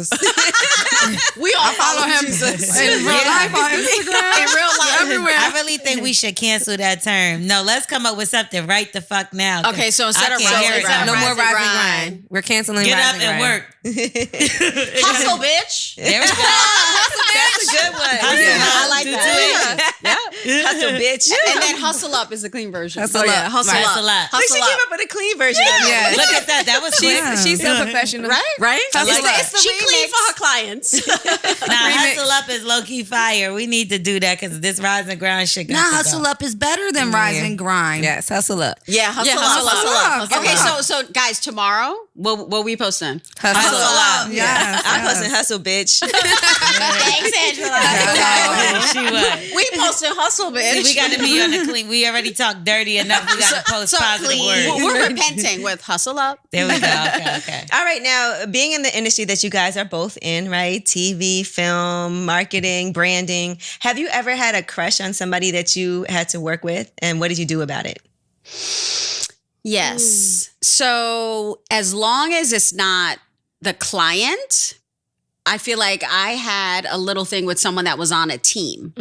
We all follow him in real life on Instagram. in real life. Everywhere. I really think we should cancel that term. No, let's come up with something right the fuck now. Okay, so instead I of can't rise hear and it grind, no no more rise and rise and grind. grind. We're canceling Get rise up and and grind. work. Hustle, bitch. There we go. That's a good one. I like Do that. Hustle, bitch. And then hustle up is the clean version. Hustle Oh, yeah, up. hustle Right. up. Hustle up. We Hustle should up. keep up with a clean version of it. Yeah. Look at that. That was quick. She's so professional. Right? I like that. She clean for her clients. Now, hustle up is low key fire. We need to do that because this rise and grind shit got Nah, to hustle go. up is better than rise and grind. Yes, hustle up. Yeah, hustle up. Okay, so guys, tomorrow, what we posting? Hustle up. Yes. I'm posting hustle, bitch. Thanks, Angela. She was. We posting hustle, bitch. We got to be on the clean. We already talked dirty enough. We got to post positive words. We're repenting with hustle up. There we go. Okay. All right, now, being in the industry that you guys are both in, right? TV, film, marketing, branding. Have you ever had a crush on somebody that you had to work with? And what did you do about it? Yes. So as long as it's not the client, I feel like I had a little thing with someone that was on a team.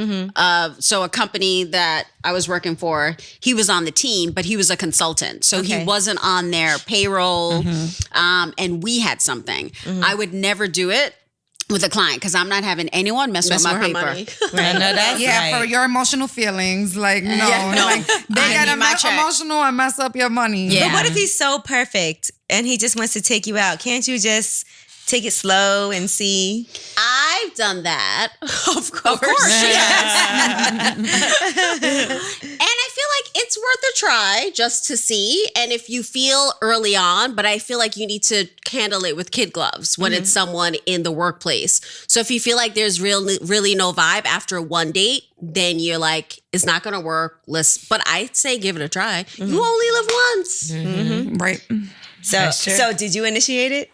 So a company that I was working for, he was on the team, but he was a consultant. So Okay. he wasn't on their payroll. And we had something. I would never do it with a client because I'm not having anyone mess with my paper. I know that's Yeah, right. for your emotional feelings. Like, no. Yeah, no. Like, they I gotta need my make check. emotional and mess up your money. Yeah. But what if he's so perfect and he just wants to take you out? Can't you just take it slow and see? I've done that. Of course. Yes. And I feel like it's worth a try just to see. And if you feel early on, but I feel like you need to handle it with kid gloves when it's someone in the workplace. So if you feel like there's really no vibe after one date, then you're like, it's not going to work. But I'd say give it a try. You only live once. Right. So did you initiate it?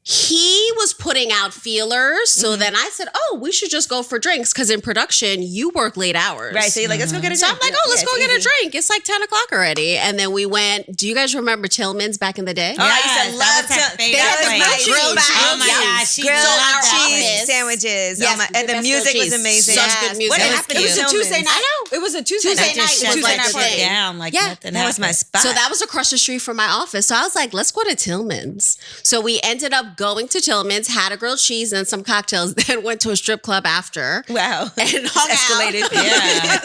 He was putting out feelers. So then I said, we should just go for drinks. Because in production, you work late hours. Right. So you're like, let's go get a drink. So I'm like, let's go get a drink. It's like 10 o'clock already. And then we went, do you guys remember Tillman's back in the day? I used to love Tillman's. They had the grilled cheese. Oh my gosh. She grilled cheese office. sandwiches. Yes, and the music was amazing. Such good music. What happened? It was a Tuesday night. I know. It was a Tuesday night. Shut Tuesday that night shit down like nothing. That was my spot. So that was across the street from my office. So I was like, let's go to Tillman's. So we ended up going to Tillman's, had a grilled cheese and some cocktails, then went to a strip club after. Wow. And hung escalated. out. Yeah.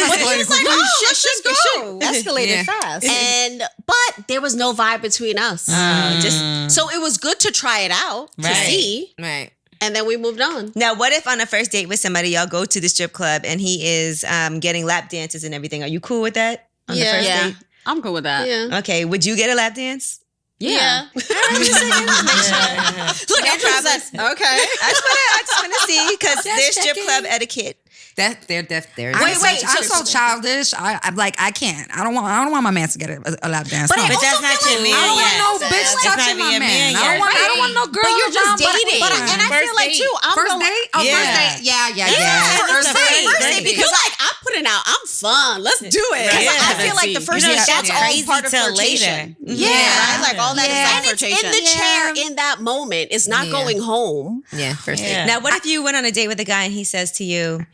But he was like, let's just go. Escalated fast. But there was no vibe between us. So it was good to try it out to see. Right. And then we moved on. Now, what if on a first date with somebody, y'all go to the strip club and he is getting lap dances and everything? Are you cool with that on the first date? I'm cool with that. Yeah. Okay. Would you get a lap dance? Yeah. Look, I'm traveling. Okay. I just want to see because there's strip club etiquette. They're I'm so childish. I'm like, I can't. I don't want my man to get a lap dance. But that's not your man. I don't yet. want no bitch touching my man. I don't want no girl. But you're just around, dating. and I feel like too. First date. Oh, first date. Yeah. First date. Because like I'm putting out, I'm fun. Let's do it. I feel like the first date, that's all part of flirtation. Yeah. Right? Like all that is like flirtation. And it's in the chair in that moment. It's not going home. Yeah, first date. Now, what if you went on a date with a guy and he says to you,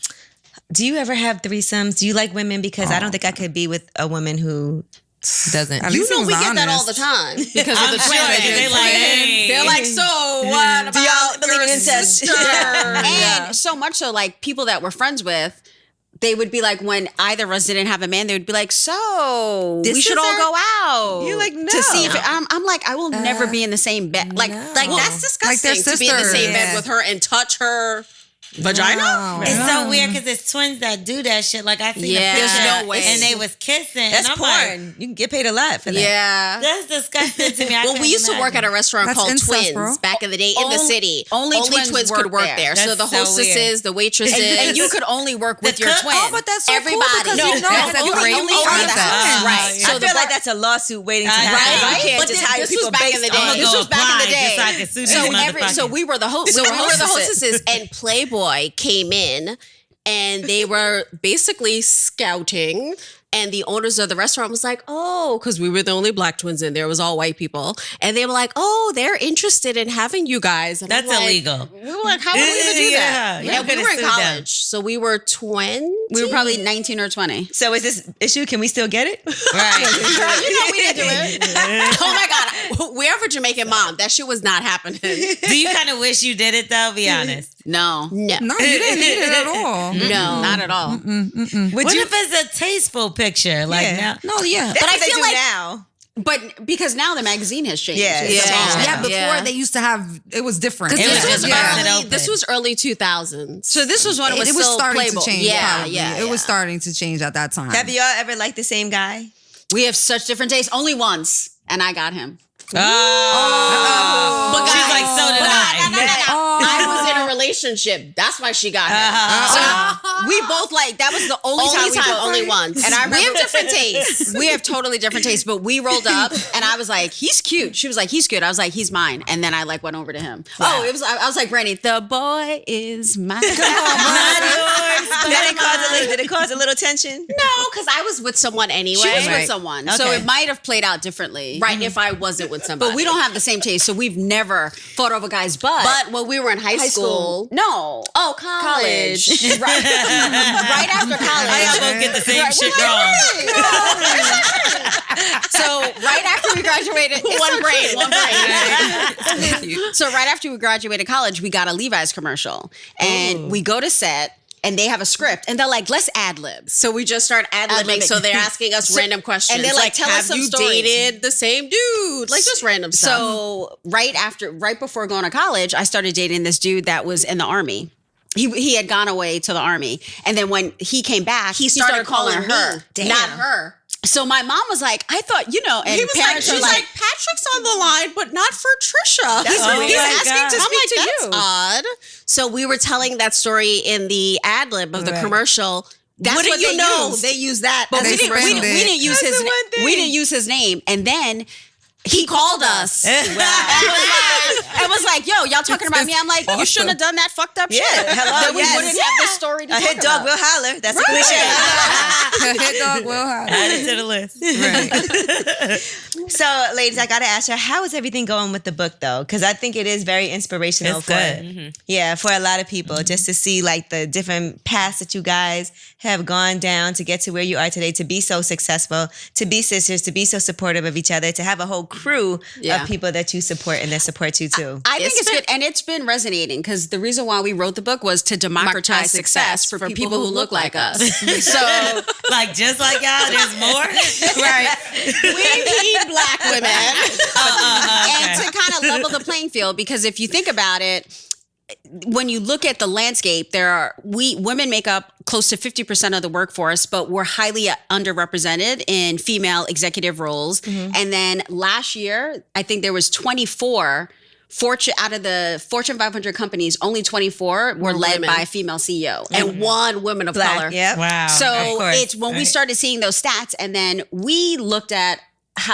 do you ever have threesomes? Do you like women? Because I don't think I could be with a woman who doesn't. You know we get that all the time because of the twins. They're like, so what about y'all believe in your incest? sister? And so much so, like people that we're friends with, they would be like, when either of us didn't have a man, they would be like, so we should all go out. You're like, no. To see if I'm like, I will never be in the same bed. Like that's disgusting to be in the same bed with her and touch her vagina. No. It's so weird because it's twins that do that shit. Like I seen a picture, there's no way. and they was kissing. That's and I'm porn. like, You can get paid a lot for that. Yeah. that's disgusting to me. Well, we used to work at a restaurant That's called incest, Twins bro. back in the day in the city. only twins could work work there. So That's the so hostesses, the waitresses, And you could only work with your cook? twin. Oh, but that's so everybody. cool because you know that's a great only concept. Right. I feel like that's a lawsuit waiting to happen. Right? You can't But just this hire was people back in based the day. on This was back in the day. Just so I can sue these So motherfuckers. we were the hostesses, and Playboy came in, and they were basically scouting. And the owners of the restaurant was like, oh, because we were the only black twins in there. It was all white people. And they were like, oh, they're interested in having you guys. And That's I'm like, illegal. We were like, how would we even do that? Yeah, And we were in college. So we were 20. We were probably 19 or 20. So is this issue? Can we still get it? Right. Girl, you know we didn't do it. Oh my God. We have a Jamaican mom. That shit was not happening. Do you kind of wish you did it though? Be honest. No. No. No, you didn't need it at all. No. Not at all. What if it's a tasteful picture? Like Yeah. now, No, yeah. That's But I what they feel do like- now. But because now the magazine has changed. Yeah. It's changed. Yeah, before they used to have, it was different. It was just busted open. This was early 2000s. So this was when it was, it was still starting Playboy. to change. Yeah, probably. yeah, It was starting to change at that time. Have y'all ever liked the same guy? We have such different tastes. Only once, and I got him. but she's like, so did I. I was in a relationship. That's why she got him. So we both like that was the only time, only once. And I We remember have different tastes. We have totally different tastes, but we rolled up, and I was like, "He's cute." She was like, "He's cute." I was like, "He's mine." And then I like went over to him. Oh, it was. I was like, "Brandy, the boy is mine." Did it cause a little tension? No, because I was with someone anyway. She was Right. with someone, so Okay. it might have played out differently. Right, if I wasn't with somebody. But we don't have the same taste, so we've never fought over guys' butt. But when we were in high school. No. Oh, college. Right after college. I y'all both get the same shit wrong. So right after we graduated, One brain. So right after we graduated college, we got a Levi's commercial, and we go to set. And they have a script, and they're like, "Let's ad lib." So we just start ad-libbing. So they're asking us random questions. and they're like, "Tell us have some you stories." dated the same dude? Like just random stuff. So right before going to college, I started dating this dude that was in the army. He had gone away to the army. And then when he came back, he started calling her, not her. So my mom was like, I thought, and he was like, she's like, Patrick's on the line, but not for Trisha. He's asking to speak to you. That's odd. So we were telling that story in the ad lib of the commercial. That's what they use. They use that. But we didn't use his name. And then he called us and was like, yo, y'all talking about me? I'm like, you shouldn't have done that fucked up shit. Hello, then we wouldn't have this story to talk hit dog will holler. That's a cliche. A hit dog will holler. Add it to the list. Right. So, ladies, I got to ask you, how is everything going with the book, though? Because I think it is very inspirational for a lot of people, just to see like the different paths that you guys have gone down to get to where you are today, to be so successful, to be sisters, to be so supportive of each other, to have a whole crew of people that you support and that support you too. I think it's good, and it's been resonating because the reason why we wrote the book was to democratize success for people who look like us. So, like just like y'all, there's more, right? We need Black women, and to kind of level the playing field. Because if you think about it, when you look at the landscape, women make up close to 50% of the workforce, but we're highly underrepresented in female executive roles. And then last year, I think there was 24 out of the Fortune 500 companies, only 24 were led by a female CEO and one woman of color. Yep. Wow. So it's when we started seeing those stats, and then we looked at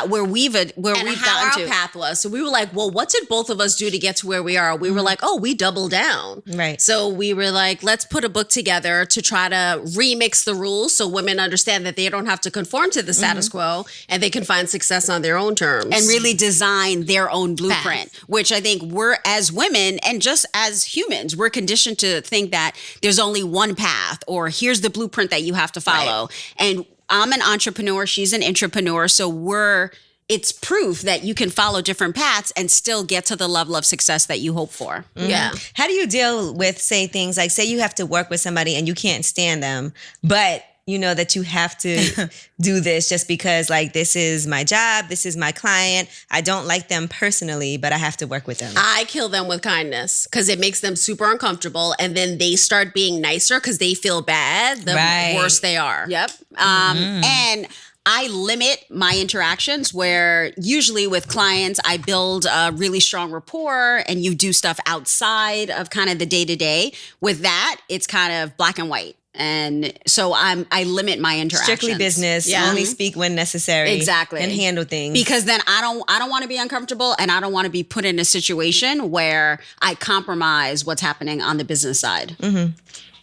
where we've gotten to. Our path was. So we were like, well, what did both of us do to get to where we are? We were like, oh, we doubled down. Right. So we were like, let's put a book together to try to remix the rules so women understand that they don't have to conform to the status quo and they can find success on their own terms. And really design their own blueprint, which I think we're, as women and just as humans, we're conditioned to think that there's only one path, or here's the blueprint that you have to follow. Right. And I'm an entrepreneur, she's an intrapreneur, so it's proof that you can follow different paths and still get to the level of success that you hope for. Yeah. How do you deal with, say, things like, say you have to work with somebody and you can't stand them, but you know that you have to do this just because, like, this is my job, this is my client, I don't like them personally, but I have to work with them? I kill them with kindness because it makes them super uncomfortable, and then they start being nicer because they feel bad the worse they are. Yep. And I limit my interactions, where usually with clients, I build a really strong rapport and you do stuff outside of kind of the day-to-day. With that, it's kind of black and white. And so I limit my interactions. Strictly business. Only speak when necessary. Exactly. And handle things. Because then I don't want to be uncomfortable, and I don't want to be put in a situation where I compromise what's happening on the business side.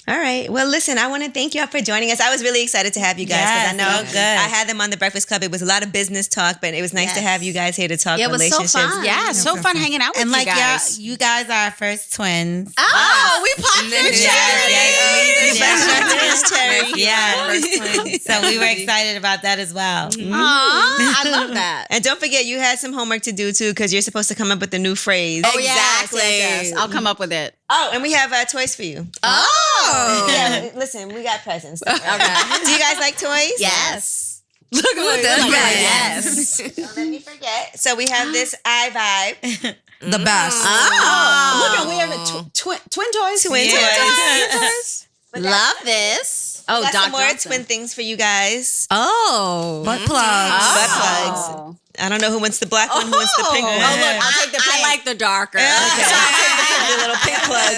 All right. Well, listen, I want to thank y'all for joining us. I was really excited to have you guys because I know I had them on the Breakfast Club. It was a lot of business talk, but it was nice to have you guys here to talk relationships. So fun. Yeah, so fun hanging out with and you like guys. You guys are our first twins. Oh, we popped your cherry. First twins. So we were excited about that as well. I love that. And don't forget, you had some homework to do too, because you're supposed to come up with a new phrase. Oh, exactly. Yes. I'll come up with it. Oh, and we have toys for you. Oh. Yeah, listen, we got presents. Okay. Do you guys like toys? Yes. Look at Yes. Don't let me forget. So we have this eye vibe. The best. Oh. Look at, we have twin toys. Twin toys. Love this. Oh, got Doc some more Johnson. twin things for you guys. Oh. Butt plugs. Butt plugs. I don't know who wants the black one, who wants the pink one. Oh, look, I'll take the pink. I like the darker. Okay. So I'll take the little pink plug.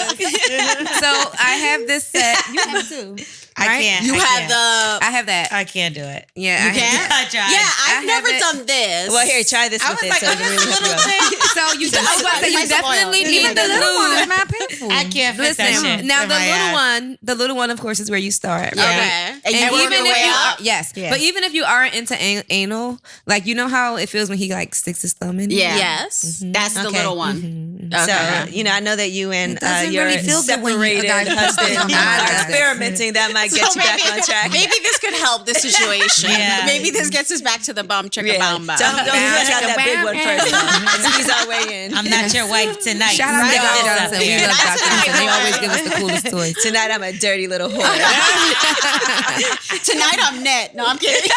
So I have this set. You have too. I can't. You have the. I have that. I can't do it. Yeah. You can? I tried. Yeah, I've I never have it. done this. Well, here, try this with it. So So you definitely need the little one is lube. not painful. I can't fit that shit. Listen, now in my ass. the little one, of course, is where you start. Right? Okay. And you work your way up? Yes, Yeah. but even if you aren't into anal, like, you know how it feels when he like sticks his thumb in? Yeah. Yes. That's the little one. So, I know that you and doesn't your really feel good when you- a separated guy puts husband it on the are eyes. experimenting. That might get you back on track. Maybe this could help the situation. Yeah. Maybe this gets us back to the bum chicka bum bum. Don't reach out that big one first. Squeeze our way in. I'm not your wife tonight. Shout out to Right Dr. up Johnson. We here. love Dr. Johnson. They always give us the coolest toys. Tonight I'm a dirty little whore. Tonight I'm net. No, I'm kidding.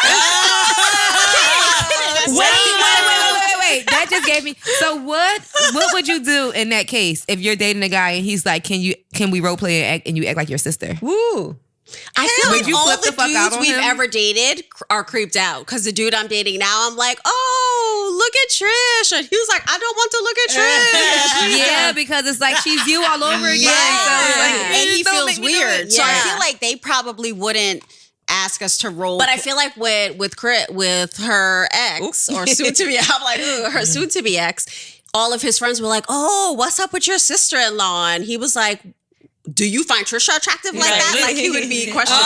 Wait. wait. That just gave me. So what would you do in that case if you're dating a guy and he's like, can we role play and you act like your sister? Woo. I feel Would like you all flip the the fuck out dudes on we've him? ever dated are creeped out. Because the dude I'm dating now, I'm like, oh, look at Trish. And he was like, I don't want to look at Trish. Yeah, because it's like she's you all over again. Yeah. So it's like, And he don't feels make me do weird. it. So I Yeah. feel like they probably wouldn't ask us to roll. But I feel like with her ex, or soon to be, I'm like, ooh, her soon to be ex, all of his friends were like, oh, what's up with your sister-in-law? And he was like, do you find Tricia attractive like that? Like he would be questioning.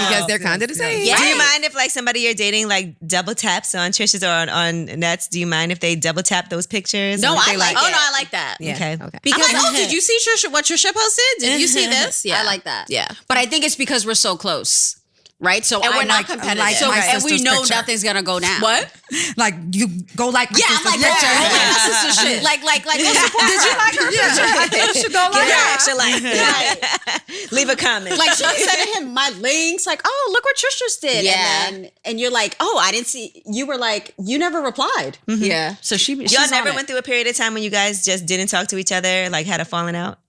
Because they're kind of the same. Yeah. Do you mind if like somebody you're dating like double taps on Tricia's or on Net's? Do you mind if they double tap those pictures? No, I I like that. Yeah. Okay. Because I'm like, oh, did you see what Tricia posted? Did you see this? Yeah, I like that. Yeah. But I think it's because we're so close. Right? So And we're I'm not like, competitive. like So- my and we sister's know picture. nothing's gonna go down. What? Like you go like my Yeah, I'm sister's like, picture. my sister shit. Like, Did you like her picture? I think you should go like Yeah, that. actually, like, leave a comment. like she said to him, my links, like, oh, look what Trisha's did. Yeah. And you're like, oh, I didn't see, you were like, you never replied. Yeah. So she's Y'all on never it. went through a period of time when you guys just didn't talk to each other, like had a falling out?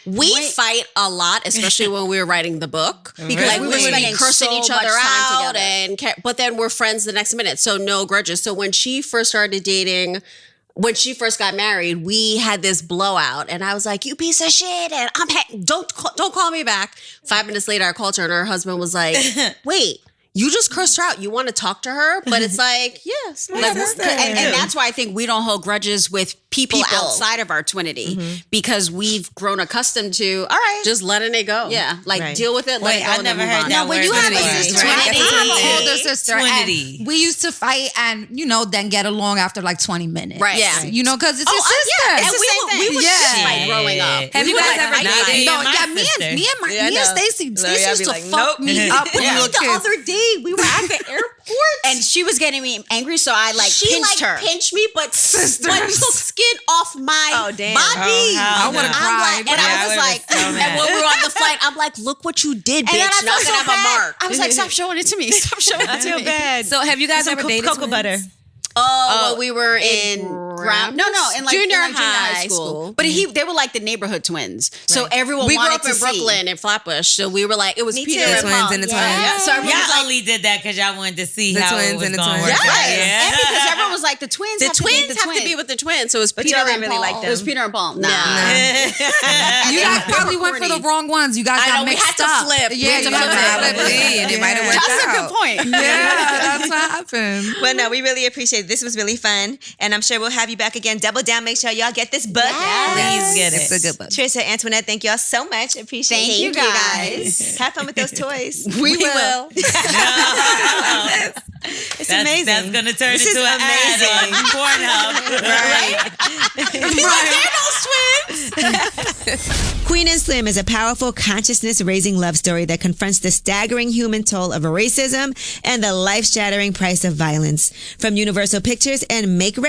We fight a lot, especially when we were writing the book, because Like, we we were were spending spending cursing so each much other time out, together. but then we're friends the next minute, so no grudges. So when she first started dating, when she first got married, we had this blowout, and I was like, "You piece of shit!" And don't call me back. 5 minutes later, I called her, and her husband was like, "Wait." You just cursed her out. You want to talk to her, but it's like, yes. Like, and that's why I think we don't hold grudges with people outside of our twinity, because we've grown accustomed to, all right, just letting it go. Yeah, like Right. deal with it. Let Wait, it go I and then never move heard on. that No, but word you have a before. sister. Twinity. I have an older sister. Twinity. And we used to fight and, then get along after like 20 minutes. Right. Yeah. Right. Because it's your sister. Yeah, It's and the same thing. we would Yeah. shit fight growing up. Have We you would, guys like, ever fight. dated? No, my yeah, sister. me and Stacey I'd used be to like, fuck nope. me up when we were The kids. other day, we were at the airport. And she was getting me angry, so I she pinched her. pinched me, but took skin off my Oh, damn. body. Oh, I would've no. cried. And Yeah, I I was would've like, been so and mad. when we were on the flight, I'm like, look what you did, bitch. And then I Now felt I so have a bad. mark. I was like, stop showing it to me. Stop showing it I to feel me. bad. So have you guys Some ever dated cocoa twins? butter. When we were in in junior in high school. But they were like the neighborhood twins. So everyone We grew wanted up to in Brooklyn in Flatbush. So we were like, it was Me Peter too. and The twins Paul. and the Yeah. twins. So everyone was Y'all like, only did that because y'all wanted to see The how twins it was and the going to twins. work. yes. out. Yeah. And because everyone was like, the twins have to be twins. with the twins. So it was But Peter y'all and didn't really Paul. like them. It was Peter and Paul. Nah. You guys probably went for the wrong ones. You guys I got know, we mixed had to up. flip. We Yeah, had to you flip had it. to flip Probably, and it might have worked That's a out. good point. Yeah, that's what happened. Well, no, we really appreciate it. This was really fun. And I'm sure we'll have you back again. Double down. Make sure y'all get this book. Please get it. It's a good book. Tricia, Antionette, thank y'all so much. Appreciate Thank it. you guys. Have fun with those toys. We will. It's amazing. That's going to turn This into is an ad on Pornhub. Queen and Slim is a powerful consciousness-raising love story that confronts the staggering human toll of racism and the life-shattering price of violence. From Universal Pictures and Make